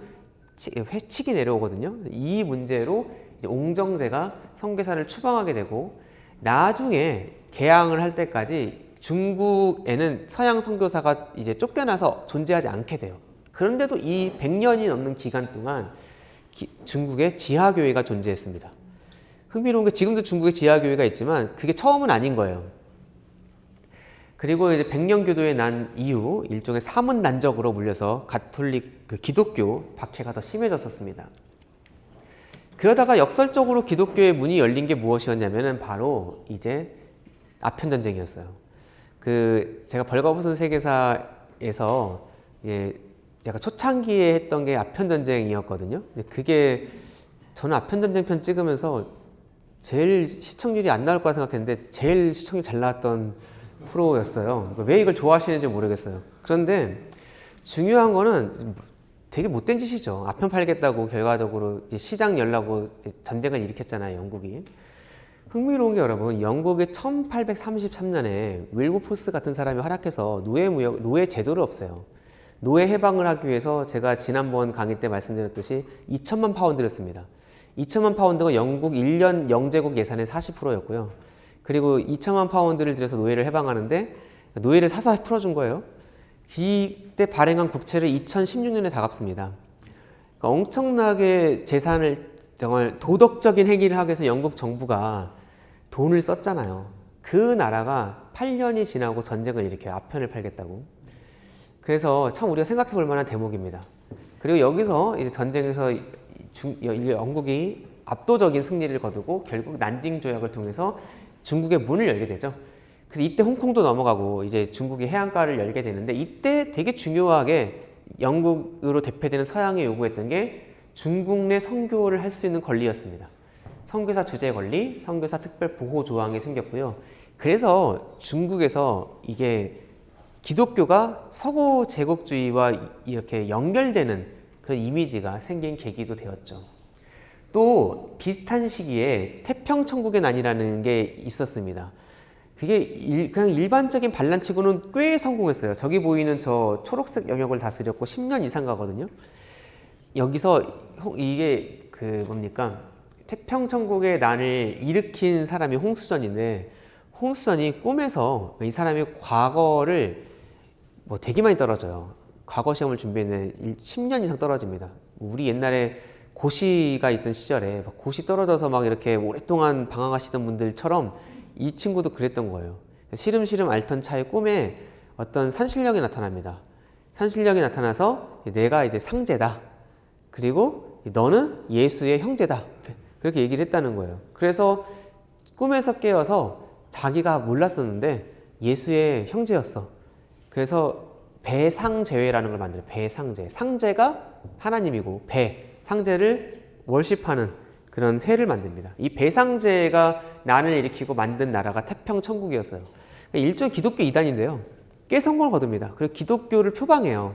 회칙이 내려오거든요. 이 문제로 이제 옹정제가 선교사를 추방하게 되고 나중에 개항을 할 때까지 중국에는 서양 선교사가 이제 쫓겨나서 존재하지 않게 돼요. 그런데도 이 100년이 넘는 기간 동안 중국에 지하교회가 존재했습니다. 흥미로운 게 지금도 중국에 지하교회가 있지만 그게 처음은 아닌 거예요. 그리고 이제 백년교도에 난 이후 일종의 사문난적으로 물려서 가톨릭 기독교 박해가 더 심해졌었습니다. 그러다가 역설적으로 기독교의 문이 열린 게 무엇이었냐면은 바로 이제 아편 전쟁이었어요. 제가 벌거벗은 세계사에서 약간 초창기에 했던 게 아편 전쟁이었거든요. 근데 그게 저는 아편 전쟁 편 찍으면서 제일 시청률이 안 나올 거라 생각했는데 제일 시청률이 잘 나왔던 프로였어요. 왜 이걸 좋아하시는지 모르겠어요. 그런데 중요한 거는 되게 못된 짓이죠. 아편 팔겠다고 결과적으로 이제 시장 열라고 전쟁을 일으켰잖아요, 영국이. 흥미로운 게 여러분, 영국이 1833년에 윌버포스 같은 사람이 활약해서 노예 제도를 없애요. 노예 해방을 하기 위해서 제가 지난번 강의 때 말씀드렸듯이 2천만 파운드를 씁니다. 2천만 파운드가 영국 1년 영제국 예산의 40%였고요. 그리고 2천만 파운드를 들여서 노예를 해방하는데 노예를 사서 풀어준 거예요. 이때 발행한 국채를 2016년에 다 갚습니다. 그러니까 엄청나게 재산을 정말 도덕적인 행위를 하기 위해서 영국 정부가 돈을 썼잖아요. 그 나라가 8년이 지나고 전쟁을 일으켜요. 아편을 팔겠다고. 그래서 참 우리가 생각해 볼 만한 대목입니다. 그리고 여기서 이제 전쟁에서 영국이 압도적인 승리를 거두고 결국 난징 조약을 통해서 중국의 문을 열게 되죠. 그래서 이때 홍콩도 넘어가고 이제 중국이 해안가를 열게 되는데 이때 되게 중요하게 영국으로 대표되는 서양이 요구했던 게 중국 내 선교를 할 수 있는 권리였습니다. 선교사 주재 권리, 선교사 특별 보호 조항이 생겼고요. 그래서 중국에서 이게 기독교가 서구 제국주의와 이렇게 연결되는 그런 이미지가 생긴 계기도 되었죠. 또 비슷한 시기에 태평천국의 난이라는 게 있었습니다. 그게 그냥 일반적인 반란치고는 꽤 성공했어요. 저기 보이는 저 초록색 영역을 다스렸고 10년 이상 가거든요. 여기서 이게 뭡니까? 태평천국의 난을 일으킨 사람이 홍수전인데 홍수전이 꿈에서 이 사람의 과거를 되게 많이 떨어져요. 과거 시험을 준비했는데 10년 이상 떨어집니다. 우리 옛날에 고시가 있던 시절에 고시 떨어져서 막 이렇게 오랫동안 방황하시던 분들처럼 이 친구도 그랬던 거예요. 시름시름 앓던 차의 꿈에 어떤 산신령이 나타납니다. 산신령이 나타나서 내가 이제 상제다. 그리고 너는 예수의 형제다. 그렇게 얘기를 했다는 거예요. 그래서 꿈에서 깨어서 자기가 몰랐었는데 예수의 형제였어. 그래서 배상제회라는 걸 만들어요. 배상제. 상제가 하나님이고 상제를 월십하는 그런 회를 만듭니다. 이 배상제가 난을 일으키고 만든 나라가 태평천국이었어요. 일종의 기독교 이단인데요. 꽤 성공을 거둡니다. 그리고 기독교를 표방해요.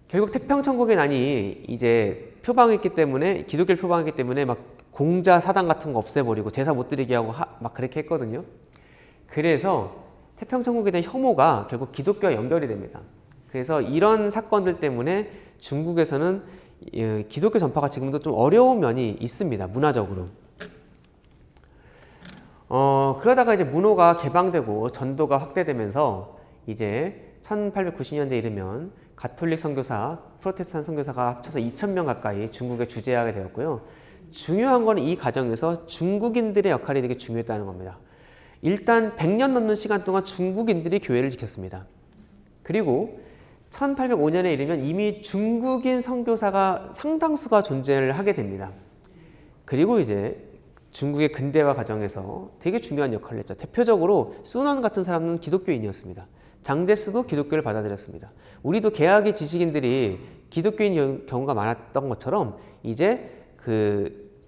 결국 태평천국의 난이 이제 표방했기 때문에 기독교를 표방했기 때문에 막 공자 사당 같은 거 없애버리고 제사 못 드리게 하고 막 그렇게 했거든요. 그래서 태평천국에 대한 혐오가 결국 기독교와 연결이 됩니다. 그래서 이런 사건들 때문에 중국에서는 기독교 전파가 지금도 좀 어려운 면이 있습니다. 문화적으로. 그러다가 이제 문호가 개방되고 전도가 확대되면서 이제 1890년대에 이르면 가톨릭 선교사, 프로테스탄트 선교사가 합쳐서 2,000명 가까이 중국에 주재하게 되었고요. 중요한 건 이 과정에서 중국인들의 역할이 되게 중요했다는 겁니다. 일단 100년 넘는 시간 동안 중국인들이 교회를 지켰습니다. 그리고 1805년에 이르면 이미 중국인 선교사가 상당수가 존재를 하게 됩니다. 그리고 이제 중국의 근대화 과정에서 되게 중요한 역할을 했죠. 대표적으로 순원 같은 사람은 기독교인이었습니다. 장제스도 기독교를 받아들였습니다. 우리도 개학의 지식인들이 기독교인 경우가 많았던 것처럼 이제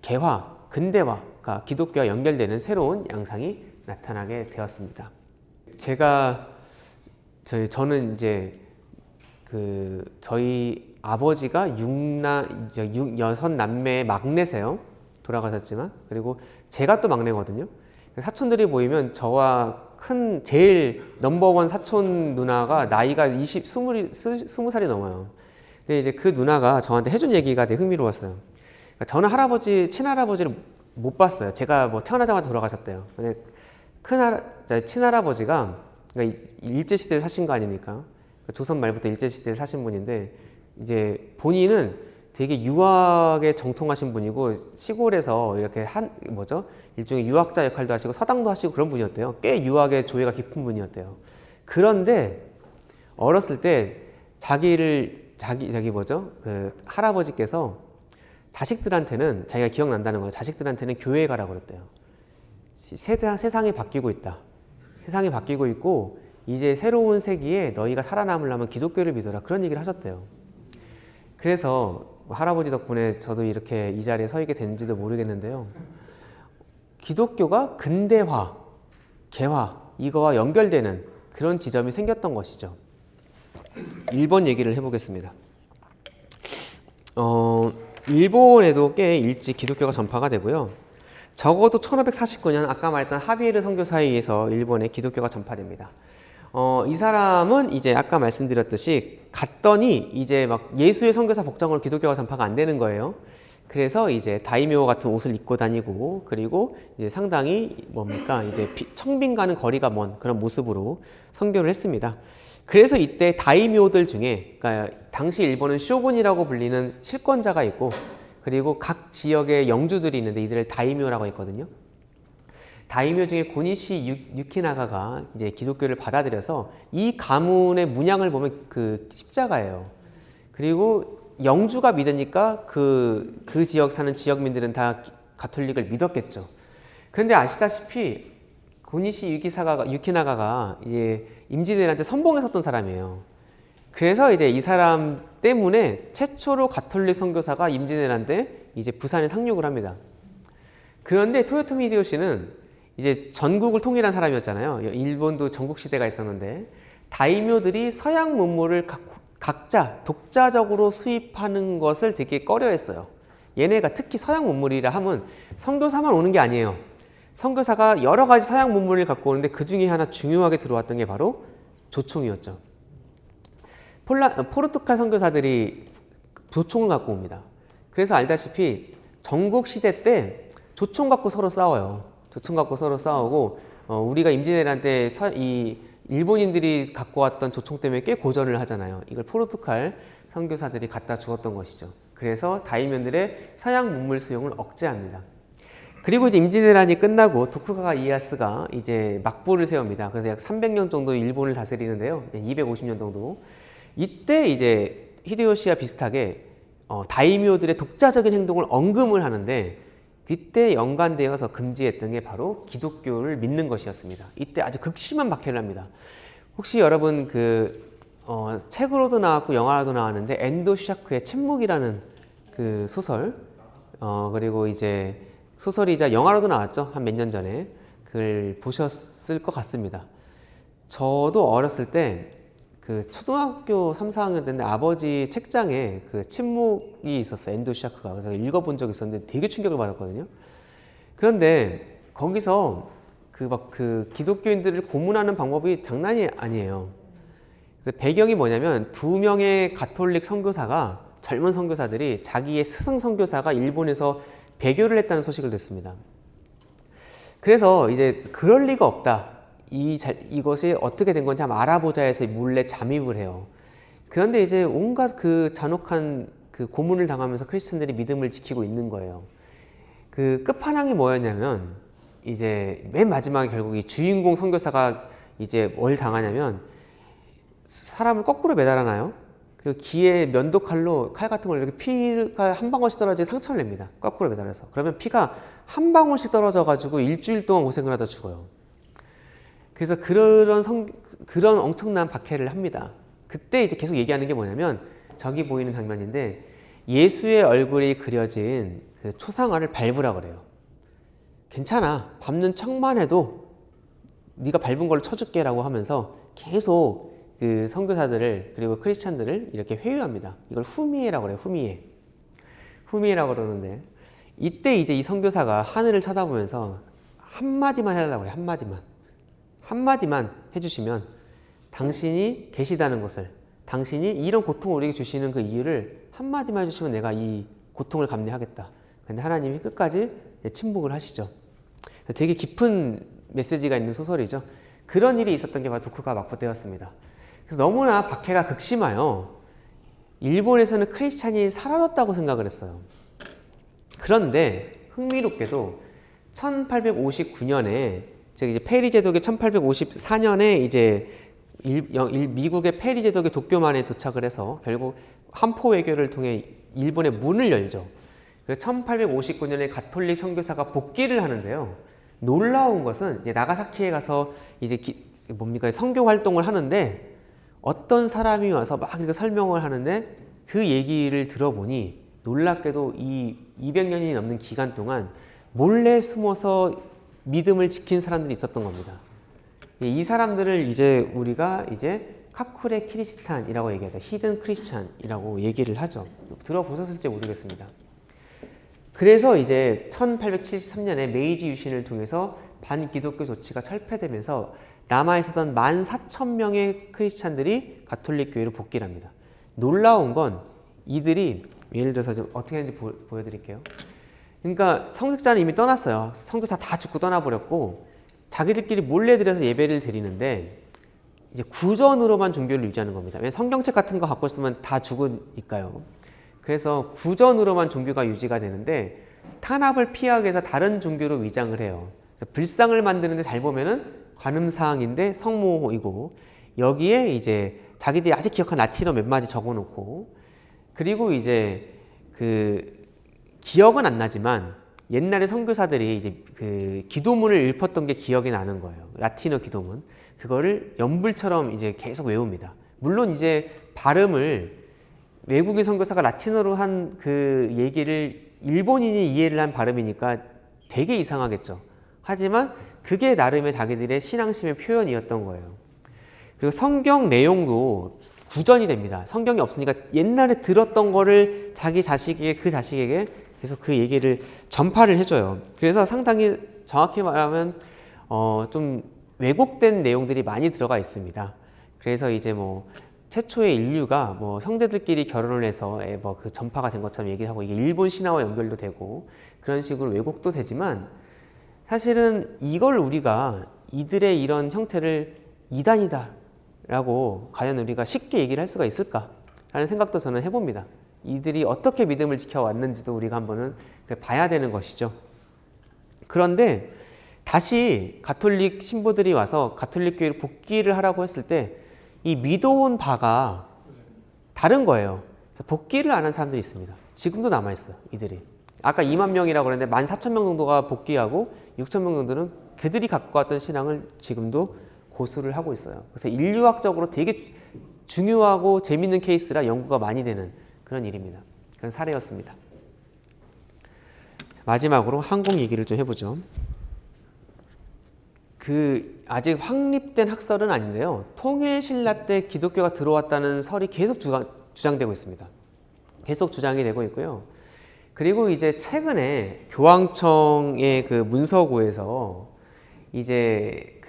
개화, 근대화가 기독교와 연결되는 새로운 양상이 나타나게 되었습니다. 저는 이제 저희 아버지가 6남매의 막내세요. 돌아가셨지만. 그리고 제가 또 막내거든요. 사촌들이 보이면 저와 제일 넘버원 사촌 누나가 나이가 20살이 넘어요. 근데 이제 그 누나가 저한테 해준 얘기가 되게 흥미로웠어요. 그러니까 저는 친할아버지를 못 봤어요. 제가 태어나자마자 돌아가셨대요. 근데 친할아버지가 그러니까 일제시대에 사신 거 아닙니까? 조선 말부터 일제시대에 사신 분인데 이제 본인은 되게 유학에 정통하신 분이고 시골에서 이렇게 일종의 유학자 역할도 하시고 서당도 하시고 그런 분이었대요. 꽤 유학에 조예가 깊은 분이었대요. 그런데 어렸을 때 그 할아버지께서 자식들한테는 자기가 기억난다는 거예요. 자식들한테는 교회에 가라고 그랬대요. 세상이 바뀌고 있다. 세상이 바뀌고 있고 이제 새로운 세기에 너희가 살아남으려면 기독교를 믿어라. 그런 얘기를 하셨대요. 그래서 할아버지 덕분에 저도 이렇게 이 자리에 서 있게 됐는지도 모르겠는데요. 기독교가 근대화, 개화 이거와 연결되는 그런 지점이 생겼던 것이죠. 일본 얘기를 해보겠습니다. 일본에도 꽤 일찍 기독교가 전파가 되고요. 적어도 1549년 아까 말했던 하비에르 선교사에 의해서 일본에 기독교가 전파됩니다. 이 사람은 이제 아까 말씀드렸듯이 갔더니 이제 막 예수의 선교사 복장으로 기독교가 전파가 안 되는 거예요. 그래서 이제 다이묘 같은 옷을 입고 다니고 그리고 이제 상당히 이제 청빈과는 거리가 먼 그런 모습으로 선교를 했습니다. 그래서 이때 다이묘들 중에 그러니까 당시 일본은 쇼군이라고 불리는 실권자가 있고 그리고 각 지역의 영주들이 있는데 이들을 다이묘라고 했거든요. 다이묘 중에 고니시 유키나가가 이제 기독교를 받아들여서 이 가문의 문양을 보면 그 십자가예요. 그리고 영주가 믿으니까 그 지역 사는 지역민들은 다 가톨릭을 믿었겠죠. 그런데 아시다시피 고니시 유키나가가 이제 임진왜란때 선봉에 섰던 사람이에요. 그래서 이제 이 사람 때문에 최초로 가톨릭 선교사가 임진왜란 때 이제 부산에 상륙을 합니다. 그런데 토요토미 히데요시는 이제 전국을 통일한 사람이었잖아요. 일본도 전국 시대가 있었는데 다이묘들이 서양 문물을 각자 독자적으로 수입하는 것을 되게 꺼려했어요. 얘네가 특히 서양 문물이라 하면 선교사만 오는 게 아니에요. 선교사가 여러 가지 서양 문물을 갖고 오는데 그 중에 하나 중요하게 들어왔던 게 바로 조총이었죠. 포르투갈 선교사들이 조총을 갖고 옵니다. 그래서 알다시피 전국 시대 때 조총 갖고 서로 싸워요. 조총 갖고 서로 싸우고 우리가 임진왜란 때 이 일본인들이 갖고 왔던 조총 때문에 꽤 고전을 하잖아요. 이걸 포르투갈 선교사들이 갖다 주었던 것이죠. 그래서 다이면들의 서양 문물 수용을 억제합니다. 그리고 이제 임진왜란이 끝나고 도쿠가와 이에야스가 이제 막부를 세웁니다. 그래서 약 300년 정도 일본을 다스리는데요. 250년 정도. 이때 이제 히데요시와 비슷하게 다이묘들의 독자적인 행동을 언금을 하는데 이때 연관되어서 금지했던 게 바로 기독교를 믿는 것이었습니다. 이때 아주 극심한 박해를 합니다. 혹시 여러분 책으로도 나왔고 영화로도 나왔는데 엔도 슈샤크의 침묵이라는 그 소설 그리고 이제 소설이자 영화로도 나왔죠. 한 몇 년 전에 그걸 보셨을 것 같습니다. 저도 어렸을 때 그 초등학교 3, 4학년 때인데 아버지 책장에 그 침묵이 있었어요. 엔도 슈샤크가. 그래서 읽어본 적이 있었는데 되게 충격을 받았거든요. 그런데 거기서 그 기독교인들을 고문하는 방법이 장난이 아니에요. 그래서 배경이 뭐냐면 2명의 가톨릭 선교사가 젊은 선교사들이 자기의 스승 선교사가 일본에서 배교를 했다는 소식을 듣습니다. 그래서 이제 그럴 리가 없다. 이것이 어떻게 된 건지 한번 알아보자 해서 몰래 잠입을 해요. 그런데 이제 온갖 그 잔혹한 그 고문을 당하면서 크리스천들이 믿음을 지키고 있는 거예요. 그 끝판왕이 뭐였냐면 이제 맨 마지막에 결국 이 주인공 선교사가 이제 뭘 당하냐면 사람을 거꾸로 매달아놔요. 그리고 귀에 면도칼로 칼 같은 걸 이렇게 피가 한 방울씩 떨어지게 상처를 냅니다. 거꾸로 매달아서. 그러면 피가 한 방울씩 떨어져 가지고 일주일 동안 고생을 하다 죽어요. 그래서 그런 엄청난 박해를 합니다. 그때 이제 계속 얘기하는 게 뭐냐면 저기 보이는 장면인데 예수의 얼굴이 그려진 그 초상화를 밟으라 그래요. 괜찮아. 밟는 척만 해도 네가 밟은 걸로 쳐줄게라고 하면서 계속 그 선교사들을 그리고 크리스찬들을 이렇게 회유합니다. 이걸 후미에라고 그래요. 후미에라고 그러는데 이때 이제 이 선교사가 하늘을 쳐다보면서 한마디만 해달라고 그래요. 한마디만 해주시면 당신이 계시다는 것을, 당신이 이런 고통을 우리에게 주시는 그 이유를 한마디만 해주시면 내가 이 고통을 감내하겠다. 근데 하나님이 끝까지 침묵을 하시죠. 되게 깊은 메시지가 있는 소설이죠. 그런 일이 있었던 게 바로 도쿠가 막부되었습니다. 그래서 너무나 박해가 극심하여 일본에서는 크리스찬이 사라졌다고 생각을 했어요. 그런데 흥미롭게도 1859년에 즉 이제 페리 제독의 1854년에 이제 미국의 페리 제독의 도쿄만에 도착을 해서 결국 한포 외교를 통해 일본의 문을 열죠. 그래서 1859년에 가톨릭 선교사가 복귀를 하는데요. 놀라운 것은 이제 나가사키에 가서 이제 선교 활동을 하는데 어떤 사람이 와서 막 이렇게 설명을 하는데 그 얘기를 들어보니 놀랍게도 이 200년이 넘는 기간 동안 몰래 숨어서 믿음을 지킨 사람들이 있었던 겁니다. 이 사람들을 이제 우리가 이제 카쿠레 키리스탄이라고 얘기하죠. 히든 크리스찬이라고 얘기를 하죠. 들어보셨을지 모르겠습니다. 그래서 이제 1873년에 메이지 유신을 통해서 반기독교 조치가 철폐되면서 남아에 있었던 14,000명의 크리스찬들이 가톨릭 교회로 복귀를 합니다. 놀라운 건 이들이 예를 들어서 좀 어떻게 하는지 보여드릴게요. 그러니까 성직자는 이미 떠났어요. 선교사 다 죽고 떠나버렸고 자기들끼리 몰래 들여서 예배를 드리는데 이제 구전으로만 종교를 유지하는 겁니다. 왜냐면 성경책 같은 거 갖고 있으면 다 죽으니까요. 그래서 구전으로만 종교가 유지가 되는데 탄압을 피하기 위해서 다른 종교로 위장을 해요. 그래서 불상을 만드는데 잘 보면은 관음사항인데 성모이고 여기에 이제 자기들이 아직 기억한 라틴어 몇 마디 적어놓고 그리고 이제 기억은 안 나지만 옛날에 선교사들이 이제 기도문을 읊었던 게 기억이 나는 거예요. 라틴어 기도문. 그거를 연불처럼 이제 계속 외웁니다. 물론 이제 발음을 외국인 선교사가 라틴어로 한 그 얘기를 일본인이 이해를 한 발음이니까 되게 이상하겠죠. 하지만 그게 나름의 자기들의 신앙심의 표현이었던 거예요. 그리고 성경 내용도 구전이 됩니다. 성경이 없으니까 옛날에 들었던 거를 자기 자식에게 그 자식에게 계속 그 얘기를 전파를 해줘요. 그래서 상당히 정확히 말하면 좀 왜곡된 내용들이 많이 들어가 있습니다. 그래서 이제 뭐 최초의 인류가 뭐 형제들끼리 결혼을 해서 뭐 그 전파가 된 것처럼 얘기하고 이게 일본 신화와 연결도 되고 그런 식으로 왜곡도 되지만 사실은 이걸 우리가 이들의 이런 형태를 이단이다 라고 과연 우리가 쉽게 얘기를 할 수가 있을까 라는 생각도 저는 해봅니다. 이들이 어떻게 믿음을 지켜왔는지도 우리가 한번은 봐야 되는 것이죠. 그런데 다시 가톨릭 신부들이 와서 가톨릭 교회로 복귀를 하라고 했을 때 이 믿어온 바가 다른 거예요. 그래서 복귀를 안 한 사람들이 있습니다. 지금도 남아있어요. 이들이. 아까 2만 명이라고 그랬는데 14,000명 정도가 복귀하고 6,000명 정도는 그들이 갖고 왔던 신앙을 지금도 고수를 하고 있어요. 그래서 인류학적으로 되게 중요하고 재밌는 케이스라 연구가 많이 되는 그런 일입니다. 그런 사례였습니다. 마지막으로 한국 얘기를 좀 해보죠. 아직 확립된 학설은 아닌데요. 통일신라 때 기독교가 들어왔다는 설이 계속 주장되고 있습니다. 계속 주장이 되고 있고요. 그리고 이제 최근에 교황청의 그 문서고에서 이제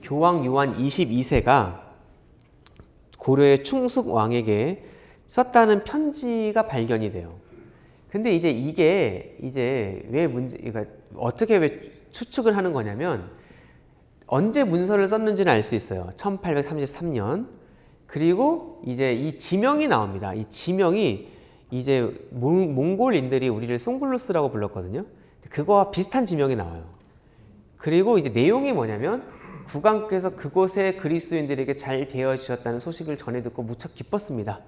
교황 요한 22세가 고려의 충숙 왕에게 썼다는 편지가 발견이 돼요. 근데 이제 이게 왜 그러니까 어떻게 왜 추측을 하는 거냐면 언제 문서를 썼는지는 알 수 있어요. 1833년. 그리고 이제 이 지명이 나옵니다. 이 지명이 이제 몽골인들이 우리를 송글루스라고 불렀거든요. 그거와 비슷한 지명이 나와요. 그리고 이제 내용이 뭐냐면 국왕께서 그곳의 그리스도인들에게 잘 대해주셨다는 소식을 전해 듣고 무척 기뻤습니다.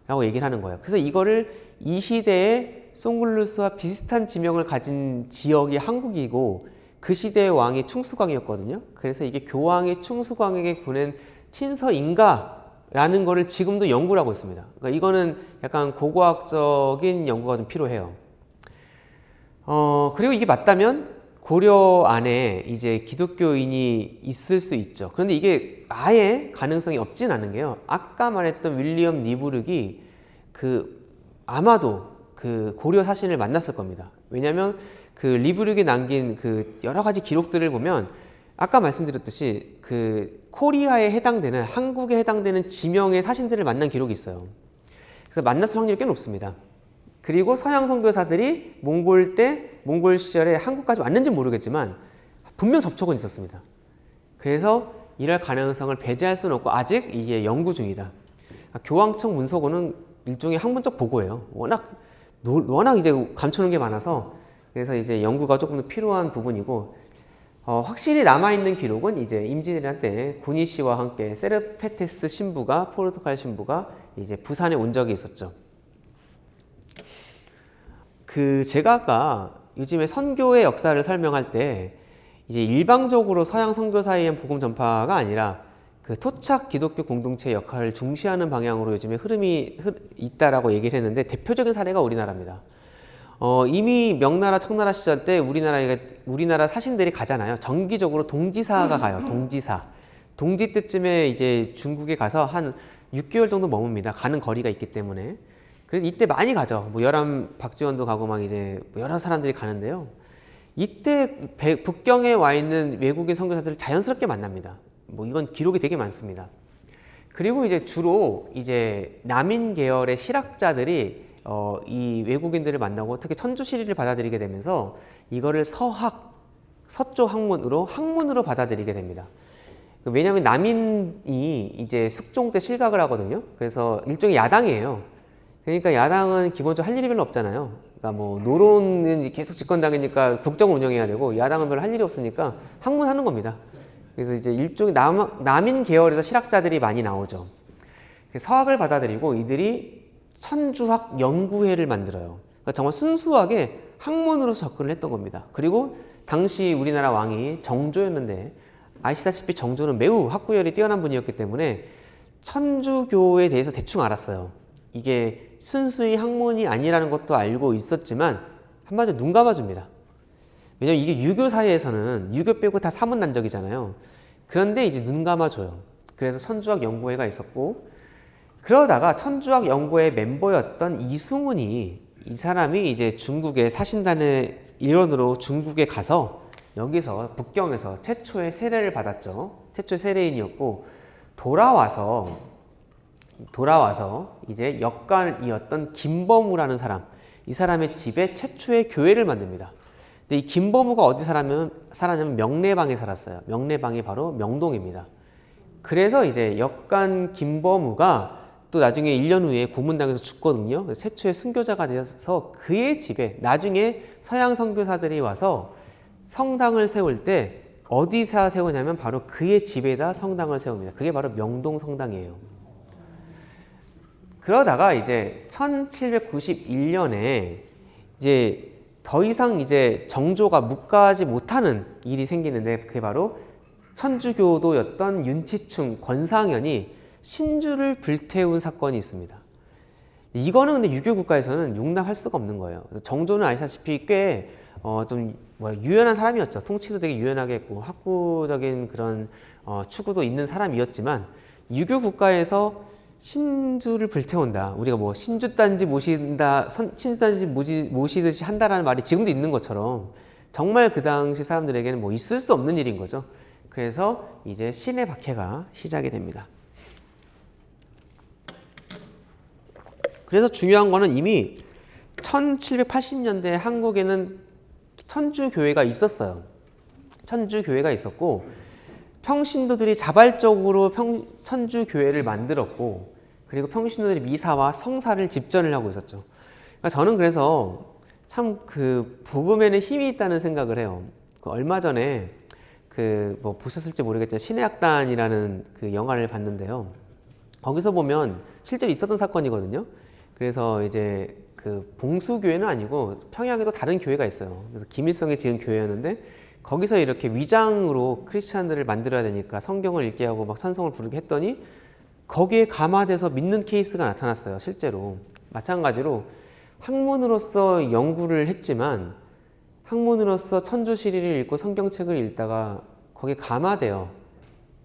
라고 얘기를 하는 거예요. 그래서 이거를 이 시대에 송글루스와 비슷한 지명을 가진 지역이 한국이고 그 시대의 왕이 충수광이었거든요. 그래서 이게 교황이 충수광에게 보낸 친서인가라는 거를 지금도 연구를 하고 있습니다. 그러니까 이거는 약간 고고학적인 연구가 좀 필요해요. 그리고 이게 맞다면 고려 안에 이제 기독교인이 있을 수 있죠. 그런데 이게 아예 가능성이 없진 않은 게요. 아까 말했던 윌리엄 니부르기 아마도 고려 사신을 만났을 겁니다. 왜냐하면 리부르기 남긴 여러 가지 기록들을 보면 아까 말씀드렸듯이 코리아에 해당되는 한국에 해당되는 지명의 사신들을 만난 기록이 있어요. 그래서 만났을 확률이 꽤 높습니다. 그리고 서양 선교사들이 몽골 시절에 한국까지 왔는지는 모르겠지만 분명 접촉은 있었습니다. 그래서 이럴 가능성을 배제할 수는 없고 아직 이게 연구 중이다. 교황청 문서고는 일종의 학문적 보고예요. 워낙 이제 감추는 게 많아서 그래서 이제 연구가 조금 더 필요한 부분이고 확실히 남아있는 기록은 이제 임진왜란 때 군희 씨와 함께 세르페테스 신부가 포르투갈 신부가 이제 부산에 온 적이 있었죠. 제가 아까 요즘에 선교의 역사를 설명할 때 이제 일방적으로 서양 선교사에 의한 복음 전파가 아니라 토착 기독교 공동체의 역할을 중시하는 방향으로 요즘에 흐름이 있다라고 얘기를 했는데 대표적인 사례가 우리나라입니다. 이미 명나라 청나라 시절 때 우리나라 사신들이 가잖아요. 정기적으로 동지사가 가요. 동지 때쯤에 이제 중국에 가서 한 6개월 정도 머뭅니다. 가는 거리가 있기 때문에. 그래서 이때 많이 가죠. 뭐 박지원도 가고 막 이제 여러 사람들이 가는데요. 이때 북경에 와 있는 외국인 선교사들을 자연스럽게 만납니다. 뭐 이건 기록이 되게 많습니다. 그리고 이제 주로 이제 남인 계열의 실학자들이 이 외국인들을 만나고 특히 천주시리를 받아들이게 되면서 이거를 서쪽 학문으로 받아들이게 됩니다. 왜냐하면 남인이 이제 숙종 때 실각을 하거든요. 그래서 일종의 야당이에요. 그러니까 야당은 기본적으로 할 일이 별로 없잖아요. 그러니까 뭐 노론은 계속 집권당이니까 국정을 운영해야 되고 야당은 별로 할 일이 없으니까 학문하는 겁니다. 그래서 이제 일종의 남인 계열에서 실학자들이 많이 나오죠. 서학을 받아들이고 이들이 천주학 연구회를 만들어요. 그러니까 정말 순수하게 학문으로서 접근을 했던 겁니다. 그리고 당시 우리나라 왕이 정조였는데 아시다시피 정조는 매우 학구열이 뛰어난 분이었기 때문에 천주교에 대해서 대충 알았어요. 이게 순수히 학문이 아니라는 것도 알고 있었지만 한마디로 눈 감아줍니다. 왜냐면 이게 유교 사회에서는 유교 빼고 다 사문난적이잖아요. 그런데 이제 눈 감아줘요. 그래서 천주학 연구회가 있었고 그러다가 천주학 연구회 멤버였던 이승훈이 이 사람이 이제 중국의 사신단의 일원으로 중국에 가서 여기서 북경에서 최초의 세례를 받았죠. 최초의 세례인이었고 돌아와서 이제 역관이었던 김범우라는 사람, 이 사람의 집에 최초의 교회를 만듭니다. 근데 이 김범우가 어디 살았냐면 명례방에 살았어요. 명례방이 바로 명동입니다. 그래서 이제 역관 김범우가 또 나중에 1년 후에 고문당해서 죽거든요. 그래서 최초의 순교자가 되어서 그의 집에 나중에 서양 선교사들이 와서 성당을 세울 때 어디서 세우냐면 바로 그의 집에다 성당을 세웁니다. 그게 바로 명동 성당이에요. 그러다가 이제 1791년에 이제 더 이상 이제 정조가 묵과하지 못하는 일이 생기는데 그게 바로 천주교도였던 윤치충 권상현이 신주를 불태운 사건이 있습니다. 이거는 근데 유교 국가에서는 용납할 수가 없는 거예요. 그래서 정조는 아시다시피 꽤 유연한 사람이었죠. 통치도 되게 유연하게 했고 학구적인 그런 추구도 있는 사람이었지만 유교 국가에서 신주를 불태운다. 우리가 뭐 신주단지 모신다, 신주단지 모시듯이 한다라는 말이 지금도 있는 것처럼 정말 그 당시 사람들에게는 뭐 있을 수 없는 일인 거죠. 그래서 이제 신의 박해가 시작이 됩니다. 그래서 중요한 거는 이미 1780년대 한국에는 천주교회가 있었어요. 천주교회가 있었고 평신도들이 자발적으로 천주교회를 만들었고 그리고 평신도들이 미사와 성사를 집전을 하고 있었죠. 그러니까 저는 그래서 참 복음에는 힘이 있다는 생각을 해요. 얼마 전에 뭐 보셨을지 모르겠지만 신의 악단이라는 영화를 봤는데요. 거기서 보면 실제로 있었던 사건이거든요. 그래서 이제 봉수교회는 아니고 평양에도 다른 교회가 있어요. 그래서 김일성이 지은 교회였는데 거기서 이렇게 위장으로 크리스찬들을 만들어야 되니까 성경을 읽게 하고 막 찬송을 부르게 했더니 거기에 감화돼서 믿는 케이스가 나타났어요. 실제로. 마찬가지로 학문으로서 연구를 했지만 학문으로서 천주시리를 읽고 성경책을 읽다가 거기에 감화되어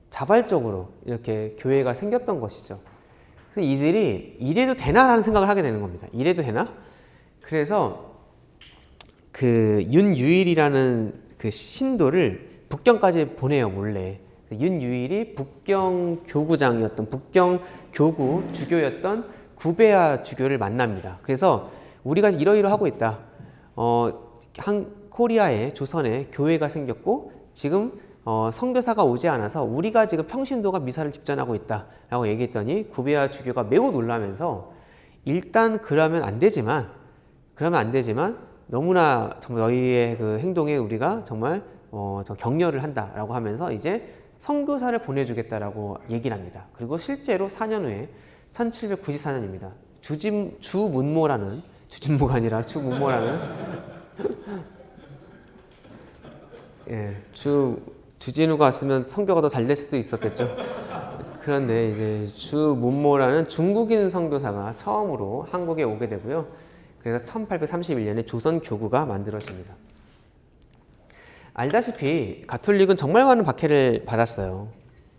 자발적으로 이렇게 교회가 생겼던 것이죠. 그래서 이들이 이래도 되나라는 생각을 하게 되는 겁니다. 이래도 되나? 그래서 윤유일이라는 신도를 북경까지 보내요, 몰래. 윤유일이 북경 교구장이었던 북경 교구 주교였던 구베아 주교를 만납니다. 그래서 우리가 이러이러하고 있다. 코리아에 조선에 교회가 생겼고 지금 선교사가 오지 않아서 우리가 지금 평신도가 미사를 집전하고 있다라고 얘기했더니 구베아 주교가 매우 놀라면서 일단 그러면 안 되지만 너무나 정말 너희의 행동에 우리가 정말 저 격려를 한다라고 하면서 이제 선교사를 보내주겠다라고 얘기를 합니다. 그리고 실제로 4년 후에 1794년입니다. 주문모라는 주진모가 아니라 주문모라는 예, 주진우가 왔으면 선교가 더 잘 될 수도 있었겠죠. 그런데 이제 주문모라는 중국인 선교사가 처음으로 한국에 오게 되고요. 그래서 1831년에 조선교구가 만들어집니다. 알다시피 가톨릭은 정말 많은 박해를 받았어요.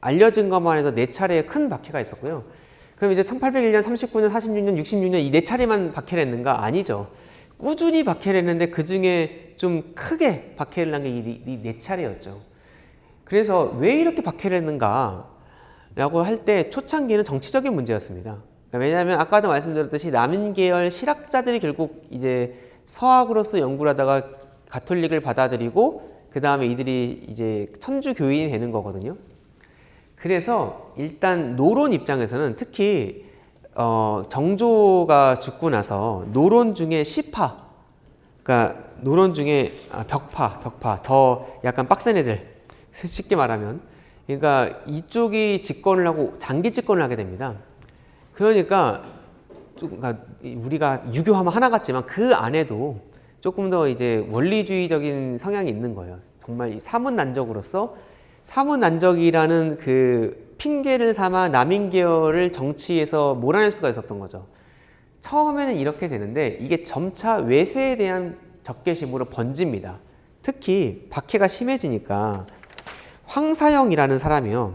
알려진 것만 해도 4차례의 큰 박해가 있었고요. 그럼 이제 1801년, 39년, 46년, 66년 이 4차례만 박해를 했는가? 아니죠. 꾸준히 박해를 했는데 그 중에 좀 크게 박해를 한 게 이 4차례였죠. 그래서 왜 이렇게 박해를 했는가? 라고 할 때 초창기에는 정치적인 문제였습니다. 왜냐하면 아까도 말씀드렸듯이 남인계열 실학자들이 결국 이제 서학으로서 연구를 하다가 가톨릭을 받아들이고 그 다음에 이들이 이제 천주 교인이 되는 거거든요. 그래서 일단 노론 입장에서는 특히 정조가 죽고 나서 노론 중에 시파, 그러니까 노론 중에 벽파 더 약간 빡센 애들, 쉽게 말하면, 그러니까 이쪽이 집권을 하고 장기 집권을 하게 됩니다. 그러니까 우리가 유교하면 하나 같지만 그 안에도 조금 더 이제 원리주의적인 성향이 있는 거예요. 정말 사문난적으로서 사문난적이라는 그 핑계를 삼아 남인계열을 정치에서 몰아낼 수가 있었던 거죠. 처음에는 이렇게 되는데 이게 점차 외세에 대한 적개심으로 번집니다. 특히 박해가 심해지니까 황사영이라는 사람이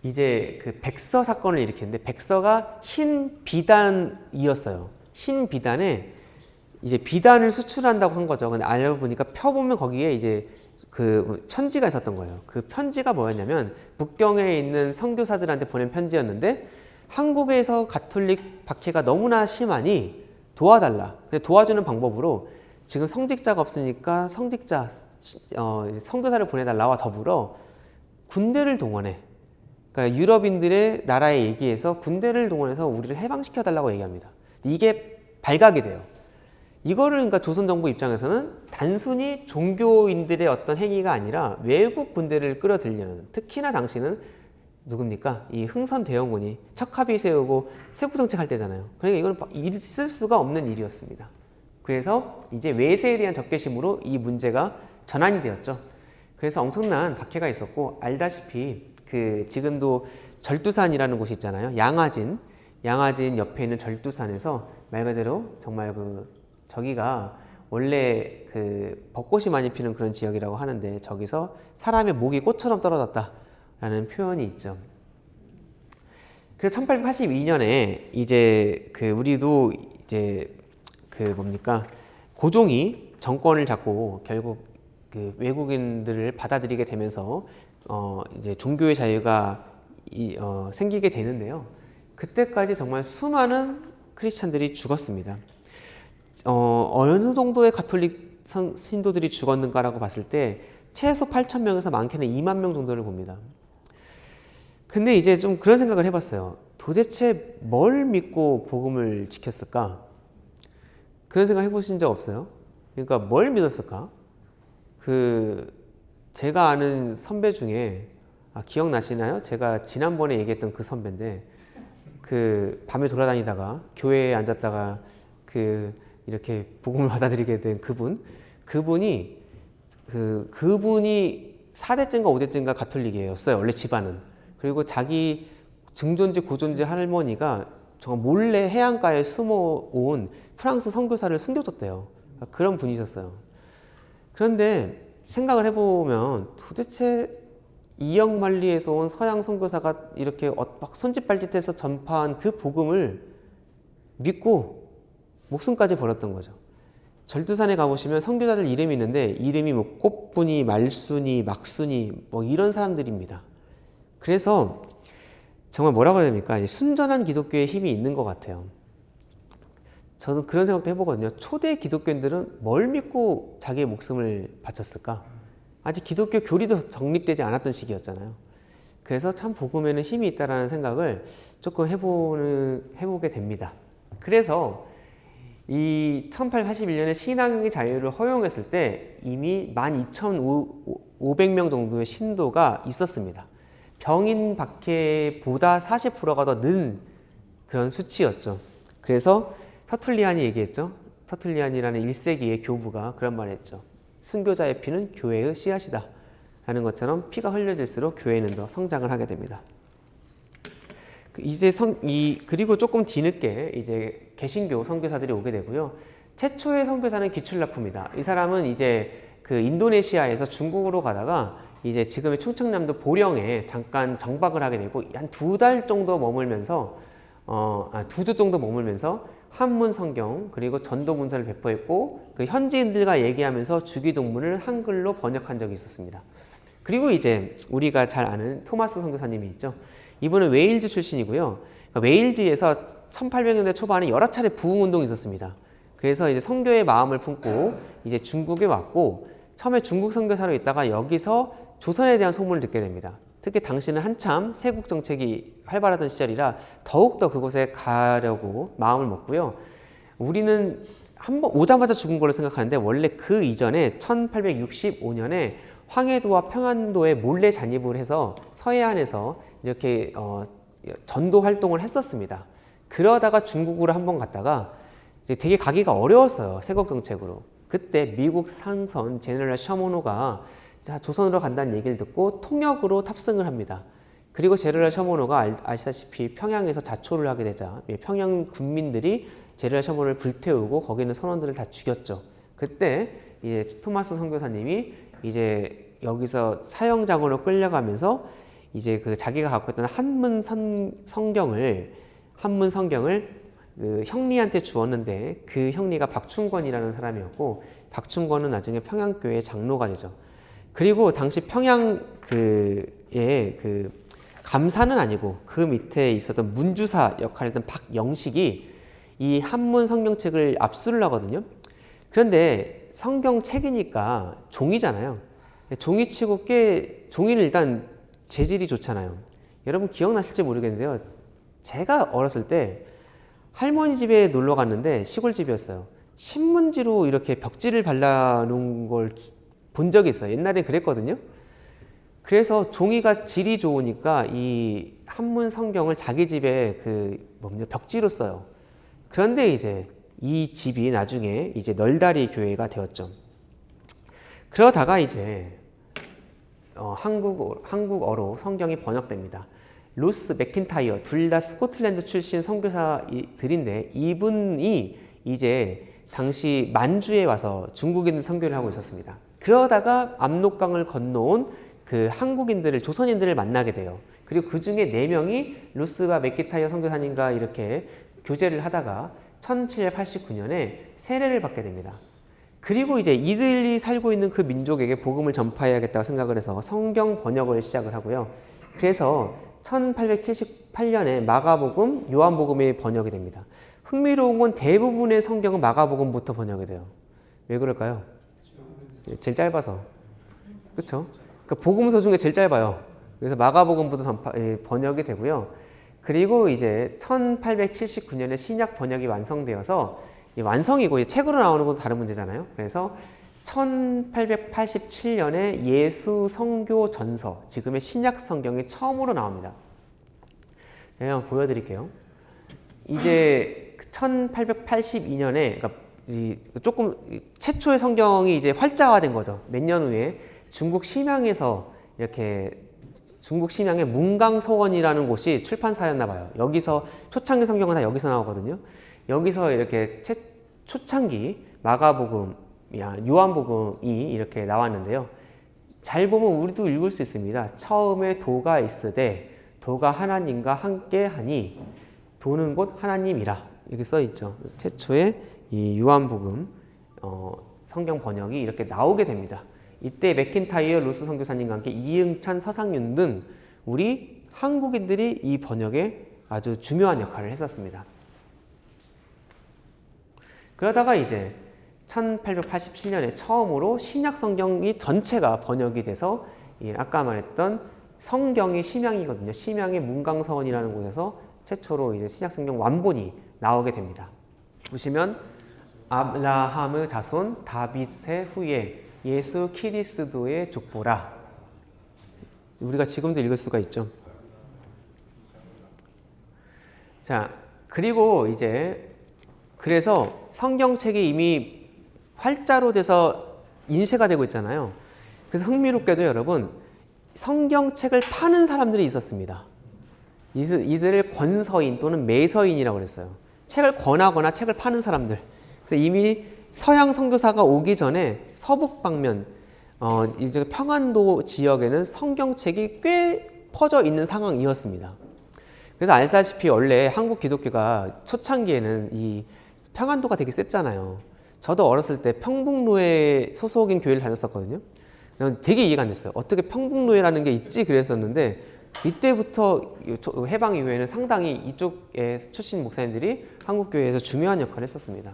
이제 그 백서 사건을 일으키는데 백서가 흰 비단이었어요. 흰 비단에 이제 비단을 수출한다고 한 거죠. 근데 알려보니까 펴보면 거기에 이제 그 편지가 있었던 거예요. 그 편지가 뭐였냐면 북경에 있는 선교사들한테 보낸 편지였는데 한국에서 가톨릭 박해가 너무나 심하니 도와달라. 도와주는 방법으로 지금 성직자가 없으니까 선교사를 보내달라와 더불어 군대를 동원해. 그러니까 유럽인들의 나라에 얘기해서 군대를 동원해서 우리를 해방시켜달라고 얘기합니다. 이게 발각이 돼요. 이거를 그러니까 조선 정부 입장에서는 단순히 종교인들의 어떤 행위가 아니라 외국 군대를 끌어들이려는, 특히나 당시는 누굽니까? 이 흥선대원군이 척합이 세우고 세국정책 할 때잖아요. 그러니까 이건 있을 수가 없는 일이었습니다. 그래서 이제 외세에 대한 적개심으로 이 문제가 전환이 되었죠. 그래서 엄청난 박해가 있었고, 알다시피 그 지금도 절두산이라는 곳이 있잖아요. 양화진 옆에 있는 절두산에서 말 그대로 정말 저기가 원래 그 벚꽃이 많이 피는 그런 지역이라고 하는데 저기서 사람의 목이 꽃처럼 떨어졌다라는 표현이 있죠. 그래서 1882년에 이제 우리도 이제 고종이 정권을 잡고 결국 그 외국인들을 받아들이게 되면서 이제 종교의 자유가 생기게 되는데요. 그때까지 정말 수많은 크리스찬들이 죽었습니다. 어느 정도의 가톨릭 신도들이 죽었는가라고 봤을 때 최소 8,000명에서 많게는 2만 명 정도를 봅니다. 근데 이제 좀 그런 생각을 해봤어요. 도대체 뭘 믿고 복음을 지켰을까? 그런 생각 해보신 적 없어요? 그러니까 뭘 믿었을까? 제가 아는 선배 중에 기억나시나요? 제가 지난번에 얘기했던 그 선배인데 밤에 돌아다니다가 교회에 앉았다가 이렇게 복음을 받아들이게 된 그분이 4대째인가 5대째인가 가톨릭이었어요. 원래 집안은. 그리고 자기 증존지 고존지 할머니가 정말 몰래 해안가에 숨어온 프랑스 선교사를 숨겨뒀대요. 그런 분이셨어요. 그런데 생각을 해보면 도대체 이역만리에서 온 서양 선교사가 이렇게 막 손짓발짓해서 전파한 그 복음을 믿고 목숨까지 버렸던 거죠. 절두산에 가보시면 선교사들 이름이 있는데 이름이 뭐 꽃분이, 말순이, 막순이 뭐 이런 사람들입니다. 그래서 정말 뭐라고 해야 됩니까? 순전한 기독교의 힘이 있는 것 같아요. 저는 그런 생각도 해보거든요. 초대 기독교인들은 뭘 믿고 자기의 목숨을 바쳤을까? 아직 기독교 교리도 정립되지 않았던 시기였잖아요. 그래서 참 복음에는 힘이 있다는 생각을 조금 해보게 됩니다. 그래서 이 1881년에 신앙의 자유를 허용했을 때 이미 12,500명 정도의 신도가 있었습니다. 병인 박해보다 40%가 더 는 그런 수치였죠. 그래서 터툴리안이 얘기했죠. 터툴리안이라는 1세기의 교부가 그런 말을 했죠. 순교자의 피는 교회의 씨앗이다 라는 것처럼 피가 흘려질수록 교회는 더 성장을 하게 됩니다. 이제 그리고 조금 뒤늦게 이제 개신교 선교사들이 오게 되고요. 최초의 선교사는 기출라프입니다. 이 사람은 이제 그 인도네시아에서 중국으로 가다가 이제 지금의 충청남도 보령에 잠깐 정박을 하게 되고 한 2달 정도 머물면서 2주 정도 머물면서 한문 성경 그리고 전도 문서를 배포했고 그 현지인들과 얘기하면서 주기도문을 한글로 번역한 적이 있었습니다. 그리고 이제 우리가 잘 아는 토마스 선교사님이 있죠. 이분은 웨일즈 출신이고요. 웨일즈에서 1800년대 초반에 여러 차례 부흥 운동이 있었습니다. 그래서 이제 선교의 마음을 품고 이제 중국에 왔고 처음에 중국 선교사로 있다가 여기서 조선에 대한 소문을 듣게 됩니다. 특히 당시는 한참 세국 정책이 활발하던 시절이라 더욱더 그곳에 가려고 마음을 먹고요. 우리는 한번 오자마자 죽은 걸로 생각하는데 원래 그 이전에 1865년에 황해도와 평안도에 몰래 잔입을 해서 서해안에서 이렇게 전도 활동을 했었습니다. 그러다가 중국으로 한번 갔다가 이제 되게 가기가 어려웠어요. 세국 정책으로. 그때 미국 상선 제너럴 셔모노가 조선으로 간다는 얘기를 듣고 통역으로 탑승을 합니다. 그리고 제너럴 셔모노가 아시다시피 평양에서 자초를 하게 되자 평양 군민들이 제너럴 셔모노를 불태우고 거기 있는 선원들을 다 죽였죠. 그때 이제 토마스 선교사님이 이제 여기서 사형장으로 끌려가면서 이제 그 자기가 갖고 있던 한문 성경을 그 형리한테 주었는데 그 형리가 박충권이라는 사람이었고 박충권은 나중에 평양교회 장로가 되죠. 그리고 당시 평양 그 감사는 아니고 그 밑에 있었던 문주사 역할을 했던 박영식이 이 한문 성경책을 압수를 하거든요. 그런데 성경책이니까 종이잖아요. 종이치고 종이는 일단 재질이 좋잖아요. 여러분 기억나실지 모르겠는데요. 제가 어렸을 때 할머니 집에 놀러 갔는데 시골집이었어요. 신문지로 이렇게 벽지를 발라놓은 걸 본 적이 있어요. 옛날에 그랬거든요. 그래서 종이가 질이 좋으니까 이 한문 성경을 자기 집에 벽지로 써요. 그런데 이제 이 집이 나중에 이제 널다리 교회가 되었죠. 그러다가 이제 한국어로 성경이 번역됩니다. 로스 맥킨타이어 둘 다 스코틀랜드 출신 선교사들인데 이분이 이제 당시 만주에 와서 중국인 선교를 하고 있었습니다. 그러다가 압록강을 건너온 그 한국인들을 조선인들을 만나게 돼요. 그리고 그 중에 4명이 로스와 맥킨타이어 선교사님과 이렇게 교제를 하다가 1789년에 세례를 받게 됩니다. 그리고 이제 이들이 살고 있는 그 민족에게 복음을 전파해야겠다고 생각을 해서 성경 번역을 시작을 하고요. 그래서 1878년에 마가복음, 요한복음이 번역이 됩니다. 흥미로운 건 대부분의 성경은 마가복음부터 번역이 돼요. 왜 그럴까요? 제일 짧아서. 그렇죠? 그 복음서 중에 제일 짧아요. 그래서 마가복음부터 번역이 되고요. 그리고 이제 1879년에 신약 번역이 완성되어서 완성이고 책으로 나오는 것도 다른 문제잖아요. 그래서 1887년에 예수 성교 전서, 지금의 신약 성경이 처음으로 나옵니다. 제가 한번 보여드릴게요. 이제 1882년에 그러니까 조금 최초의 성경이 이제 활자화된 거죠. 몇 년 후에 중국 심양에서 이렇게 중국 심양의 문강서원이라는 곳이 출판사였나 봐요. 여기서 초창기 성경은 다 여기서 나오거든요. 여기서 이렇게 초창기 마가복음, 요한복음이 이렇게 나왔는데요. 잘 보면 우리도 읽을 수 있습니다. 처음에 도가 있으되 도가 하나님과 함께하니 도는 곧 하나님이라 이렇게 써 있죠. 최초의 이 요한복음 성경 번역이 이렇게 나오게 됩니다. 이때 맥킨타이어 로스 선교사님과 함께 이응찬, 서상윤 등 우리 한국인들이 이 번역에 아주 중요한 역할을 했었습니다. 그러다가 이제 1887년에 처음으로 신약 성경이 전체가 번역이 돼서 아까 말했던 성경이 심양이거든요. 심양의 문강서원이라는 곳에서 최초로 이제 신약 성경 완본이 나오게 됩니다. 보시면 아브라함의 자손 다윗의 후예 예수 그리스도의 족보라. 우리가 지금도 읽을 수가 있죠. 자, 그리고 이제 그래서 성경책이 이미 활자로 돼서 인쇄가 되고 있잖아요. 그래서 흥미롭게도 여러분 성경책을 파는 사람들이 있었습니다. 이들을 권서인 또는 매서인이라고 그랬어요. 책을 권하거나 책을 파는 사람들. 그래서 이미 서양 선교사가 오기 전에 서북 방면, 이제 평안도 지역에는 성경책이 꽤 퍼져 있는 상황이었습니다. 그래서 알다시피 원래 한국 기독교가 초창기에는 이 평안도가 되게 셌잖아요. 저도 어렸을 때 평북로에 소속인 교회를 다녔었거든요. 되게 이해가 안 됐어요. 어떻게 평북로회라는 게 있지? 그랬었는데 이때부터 해방 이후에는 상당히 이쪽에 출신 목사님들이 한국교회에서 중요한 역할을 했었습니다.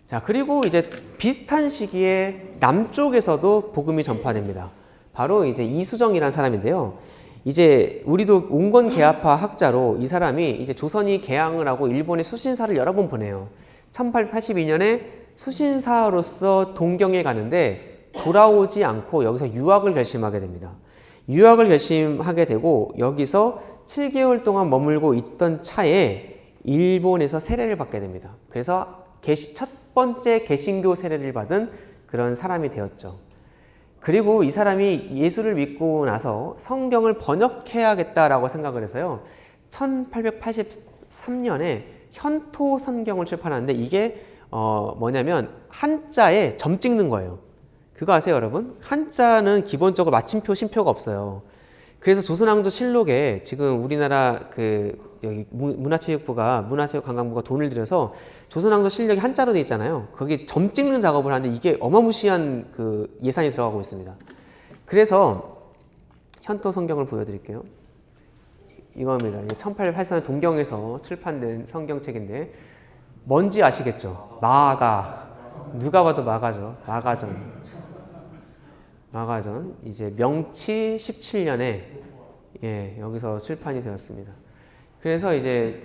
자, 그리고 이제 비슷한 시기에 남쪽에서도 복음이 전파됩니다. 바로 이제 이수정이라는 사람인데요. 이제 우리도 온건 개화파 학자로 이 사람이 이제 조선이 개항을 하고 일본에 수신사를 여러 번 보내요. 1882년에 수신사로서 동경에 가는데 돌아오지 않고 여기서 유학을 결심하게 됩니다. 유학을 결심하게 되고 여기서 7개월 동안 머물고 있던 차에 일본에서 세례를 받게 됩니다. 그래서 첫 번째 개신교 세례를 받은 그런 사람이 되었죠. 그리고 이 사람이 예수를 믿고 나서 성경을 번역해야겠다라고 생각을 해서요. 1883년에 현토 성경을 출판하는데 이게 뭐냐면 한자에 점 찍는 거예요. 그거 아세요, 여러분? 한자는 기본적으로 마침표, 쉼표가 없어요. 그래서 조선왕조 실록에 지금 우리나라 여기 문화체육부가 문화체육관광부가 돈을 들여서 조선왕조 실록이 한자로 돼 있잖아요. 거기 점 찍는 작업을 하는데 이게 어마무시한 예산이 들어가고 있습니다. 그래서 현토 성경을 보여드릴게요. 이겁니다. 1884년 동경에서 출판된 성경책인데 뭔지 아시겠죠? 마가. 누가 봐도 마가죠. 마가전 이제 명치 17년에 여기서 출판이 되었습니다. 그래서 이제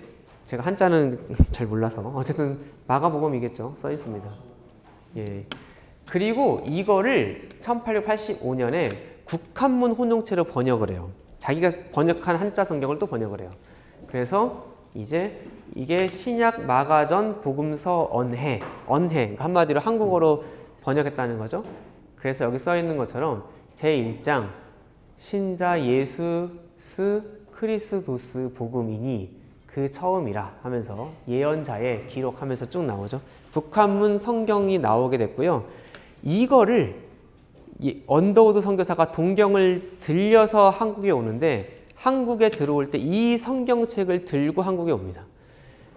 제가 한자는 잘 몰라서 어쨌든 마가복음이겠죠. 써 있습니다. 예. 그리고 이거를 1885년에 국한문 혼용체로 번역을 해요. 자기가 번역한 한자 성경을 또 번역을 해요. 그래서 이제 이게 신약 마가전 복음서 언해 그러니까 한마디로 한국어로 번역했다는 거죠. 그래서 여기 써 있는 것처럼 제1장 신자 예수스 크리스도스 복음이니 그 처음이라 하면서 예언자의 기록하면서 쭉 나오죠. 북한문 성경이 나오게 됐고요. 이거를 언더우드 선교사가 동경을 들려서 한국에 오는데 한국에 들어올 때 이 성경책을 들고 한국에 옵니다.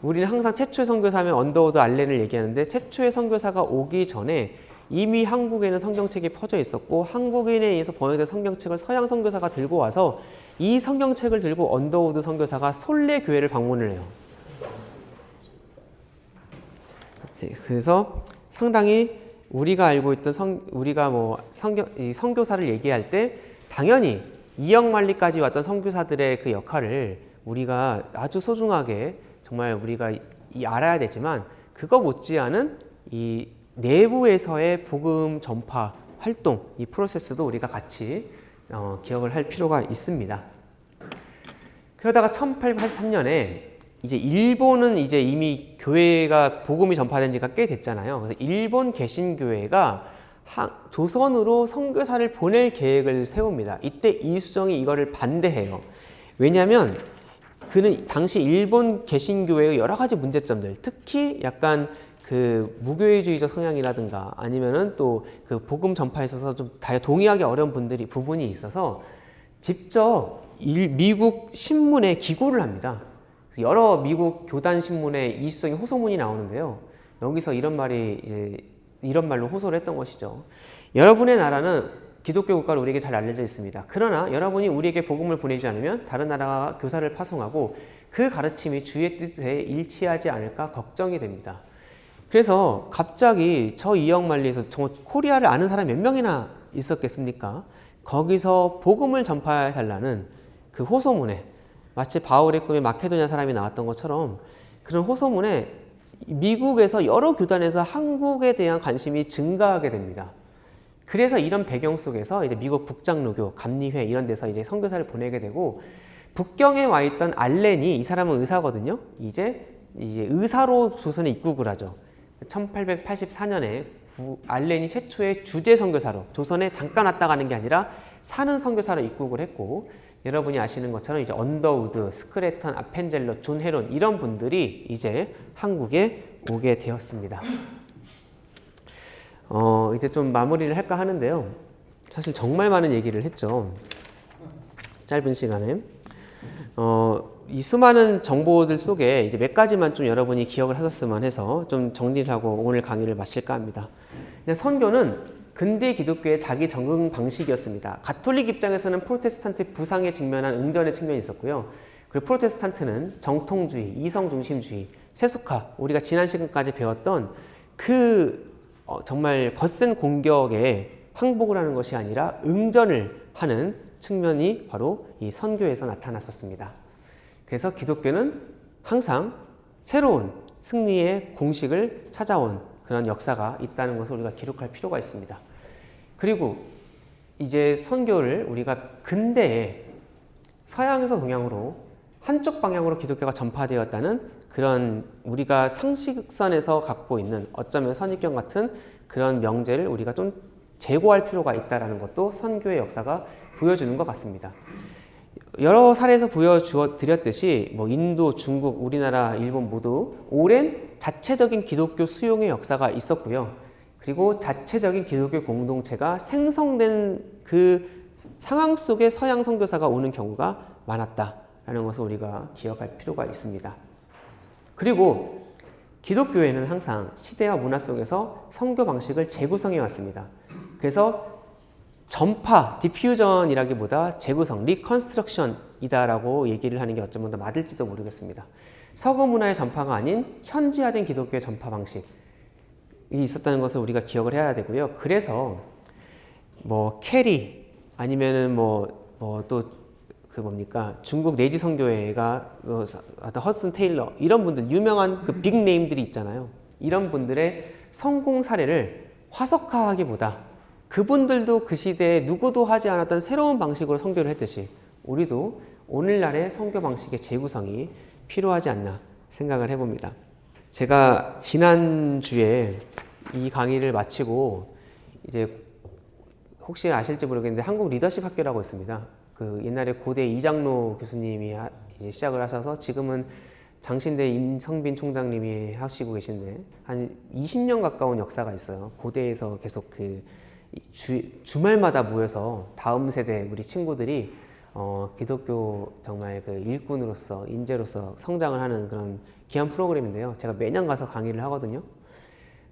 우리는 항상 최초의 선교사면 언더우드 알렌을 얘기하는데 최초의 선교사가 오기 전에 이미 한국에는 성경책이 퍼져 있었고 한국인에 의해서 번역된 성경책을 서양 선교사가 들고 와서 이 성경책을 들고 언더우드 선교사가 솔레 교회를 방문을 해요. 그래서 상당히 우리가 알고 있던 우리가 선교사를 얘기할 때 당연히 이역만리까지 왔던 선교사들의 그 역할을 우리가 아주 소중하게 정말 우리가 알아야 되지만 그거 못지않은 이 내부에서의 복음 전파 활동, 이 프로세스도 우리가 같이 기억을 할 필요가 있습니다. 그러다가 1883년에 이제 일본은 이제 이미 교회가 복음이 전파된 지가 꽤 됐잖아요. 그래서 일본 개신교회가 조선으로 선교사를 보낼 계획을 세웁니다. 이때 이수정이 이거를 반대해요. 왜냐하면 그는 당시 일본 개신교회의 여러 가지 문제점들, 특히 약간 무교회주의적 성향이라든가 아니면은 또 복음 전파에 있어서 좀 동의하기 어려운 부분이 있어서 직접 미국 신문에 기고를 합니다. 여러 미국 교단 신문에 이수정의 호소문이 나오는데요. 여기서 이런 말로 호소를 했던 것이죠. 여러분의 나라는 기독교 국가로 우리에게 잘 알려져 있습니다. 그러나 여러분이 우리에게 복음을 보내지 않으면 다른 나라가 교사를 파송하고 그 가르침이 주의 뜻에 일치하지 않을까 걱정이 됩니다. 그래서 갑자기 저 이역만리에서 정말 코리아를 아는 사람이 몇 명이나 있었겠습니까? 거기서 복음을 전파해달라는 그 호소문에 마치 바울의 꿈에 마케도냐 사람이 나왔던 것처럼 그런 호소문에 미국에서 여러 교단에서 한국에 대한 관심이 증가하게 됩니다. 그래서 이런 배경 속에서 이제 미국 북장로교, 감리회 이런 데서 이제 선교사를 보내게 되고, 북경에 와 있던 알렌이, 이 사람은 의사거든요. 이제 의사로 조선에 입국을 하죠. 1884년에 알렌이 최초의 주재 선교사로, 조선에 잠깐 왔다 가는 게 아니라 사는 선교사로 입국을 했고, 여러분이 아시는 것처럼 이제 언더우드, 스크래턴, 아펜젤러, 존 헤론 이런 분들이 이제 한국에 오게 되었습니다. 이제 좀 마무리를 할까 하는데요. 사실 정말 많은 얘기를 했죠. 짧은 시간에. 이 수많은 정보들 속에 이제 몇 가지만 좀 여러분이 기억을 하셨으면 해서 좀 정리를 하고 오늘 강의를 마칠까 합니다. 그냥 선교는 근대 기독교의 자기 적응 방식이었습니다. 가톨릭 입장에서는 프로테스탄트 부상에 직면한 응전의 측면이 있었고요. 그리고 프로테스탄트는 정통주의, 이성중심주의, 세속화, 우리가 지난 시간까지 배웠던 그 정말 거센 공격에 항복을 하는 것이 아니라 응전을 하는 측면이 바로 이 선교에서 나타났었습니다. 그래서 기독교는 항상 새로운 승리의 공식을 찾아온 그런 역사가 있다는 것을 우리가 기록할 필요가 있습니다. 그리고 이제 선교를 우리가 근대에 서양에서 동양으로 한쪽 방향으로 기독교가 전파되었다는 그런 우리가 상식선에서 갖고 있는 어쩌면 선입견 같은 그런 명제를 우리가 좀 제고할 필요가 있다는 것도 선교의 역사가 보여주는 것 같습니다. 여러 사례에서 보여드렸듯이 뭐 인도, 중국, 우리나라, 일본 모두 오랜 자체적인 기독교 수용의 역사가 있었고요. 그리고 자체적인 기독교 공동체가 생성된 그 상황 속에 서양 선교사가 오는 경우가 많았다라는 것을 우리가 기억할 필요가 있습니다. 그리고 기독교회는 항상 시대와 문화 속에서 선교 방식을 재구성해 왔습니다. 그래서 전파, 디퓨전이라기보다 재구성, 리컨스트럭션이다라고 얘기를 하는 게 어쩌면 더 맞을지도 모르겠습니다. 서구 문화의 전파가 아닌 현지화된 기독교의 전파 방식이 있었다는 것을 우리가 기억을 해야 되고요. 그래서 뭐 캐리 아니면은 중국 내지 선교회가 허슨 테일러 이런 분들 유명한 그 빅네임들이 있잖아요. 이런 분들의 성공 사례를 화석화하기보다 그분들도 그 시대에 누구도 하지 않았던 새로운 방식으로 선교를 했듯이 우리도 오늘날의 선교 방식의 재구성이 필요하지 않나 생각을 해봅니다. 제가 지난주에 이 강의를 마치고 이제 혹시 아실지 모르겠는데 한국 리더십 학교라고 있습니다. 그 옛날에 고대 이장로 교수님이 이제 시작을 하셔서 지금은 장신대 임성빈 총장님이 하시고 계신데 한 20년 가까운 역사가 있어요. 고대에서 계속 주말마다 모여서 다음 세대 우리 친구들이 기독교 정말 그 일꾼으로서 인재로서 성장을 하는 그런 귀한 프로그램인데요. 제가 매년 가서 강의를 하거든요.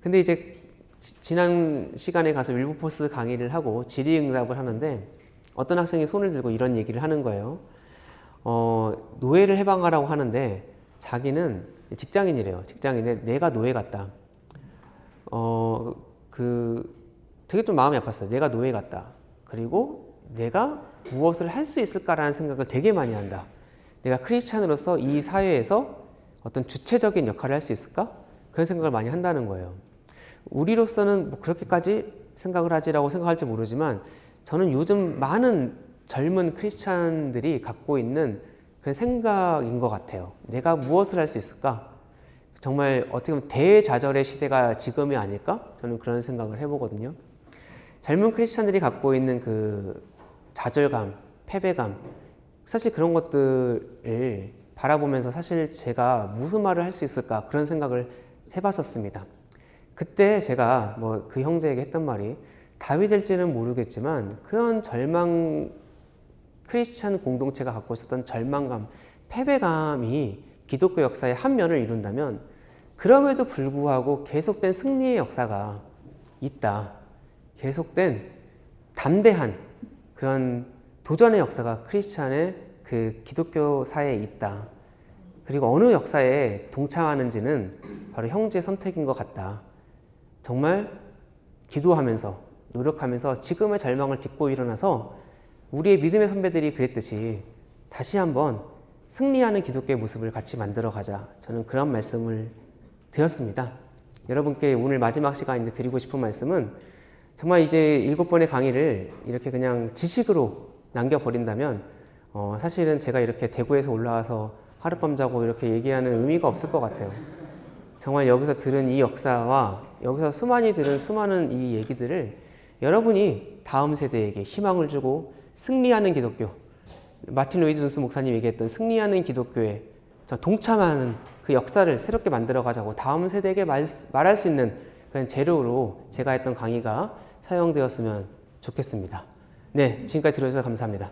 근데 이제 지난 시간에 가서 윌버포스 강의를 하고 질의응답을 하는데 어떤 학생이 손을 들고 이런 얘기를 하는 거예요. 노예를 해방하라고 하는데 자기는 직장인이래요. 직장인인데 내가 노예 같다. 되게 좀 마음이 아팠어요. 내가 노예 같다. 그리고 내가 무엇을 할 수 있을까라는 생각을 되게 많이 한다. 내가 크리스찬으로서 이 사회에서 어떤 주체적인 역할을 할 수 있을까? 그런 생각을 많이 한다는 거예요. 우리로서는 뭐 그렇게까지 생각을 하지라고 생각할지 모르지만 저는 요즘 많은 젊은 크리스찬들이 갖고 있는 그런 생각인 것 같아요. 내가 무엇을 할 수 있을까? 정말 어떻게 보면 대좌절의 시대가 지금이 아닐까? 저는 그런 생각을 해보거든요. 젊은 크리스찬들이 갖고 있는 그 좌절감, 패배감, 사실 그런 것들을 바라보면서 사실 제가 무슨 말을 할 수 있을까? 그런 생각을 해봤었습니다. 그때 제가 뭐 그 형제에게 했던 말이 답이 될지는 모르겠지만 그런 크리스찬 공동체가 갖고 있었던 절망감, 패배감이 기독교 역사의 한 면을 이룬다면 그럼에도 불구하고 계속된 승리의 역사가 있다. 계속된 담대한 그런 도전의 역사가 크리스찬의 그 기독교사에 있다. 그리고 어느 역사에 동참하는지는 바로 형제의 선택인 것 같다. 정말 기도하면서 노력하면서 지금의 절망을 딛고 일어나서 우리의 믿음의 선배들이 그랬듯이 다시 한번 승리하는 기독교의 모습을 같이 만들어 가자. 저는 그런 말씀을 드렸습니다. 여러분께 오늘 마지막 시간인데 드리고 싶은 말씀은 정말 이제 7번의 강의를 이렇게 그냥 지식으로 남겨버린다면 사실은 제가 이렇게 대구에서 올라와서 하룻밤 자고 이렇게 얘기하는 의미가 없을 것 같아요. 정말 여기서 들은 이 역사와 여기서 수많이 들은 수많은 이 얘기들을 여러분이 다음 세대에게 희망을 주고 승리하는 기독교, 마틴 로이드 존스 목사님이 얘기했던 승리하는 기독교에 동참하는 그 역사를 새롭게 만들어 가자고 다음 세대에게 말할 수 있는 그런 재료로 제가 했던 강의가 사용되었으면 좋겠습니다. 네, 지금까지 들어주셔서 감사합니다.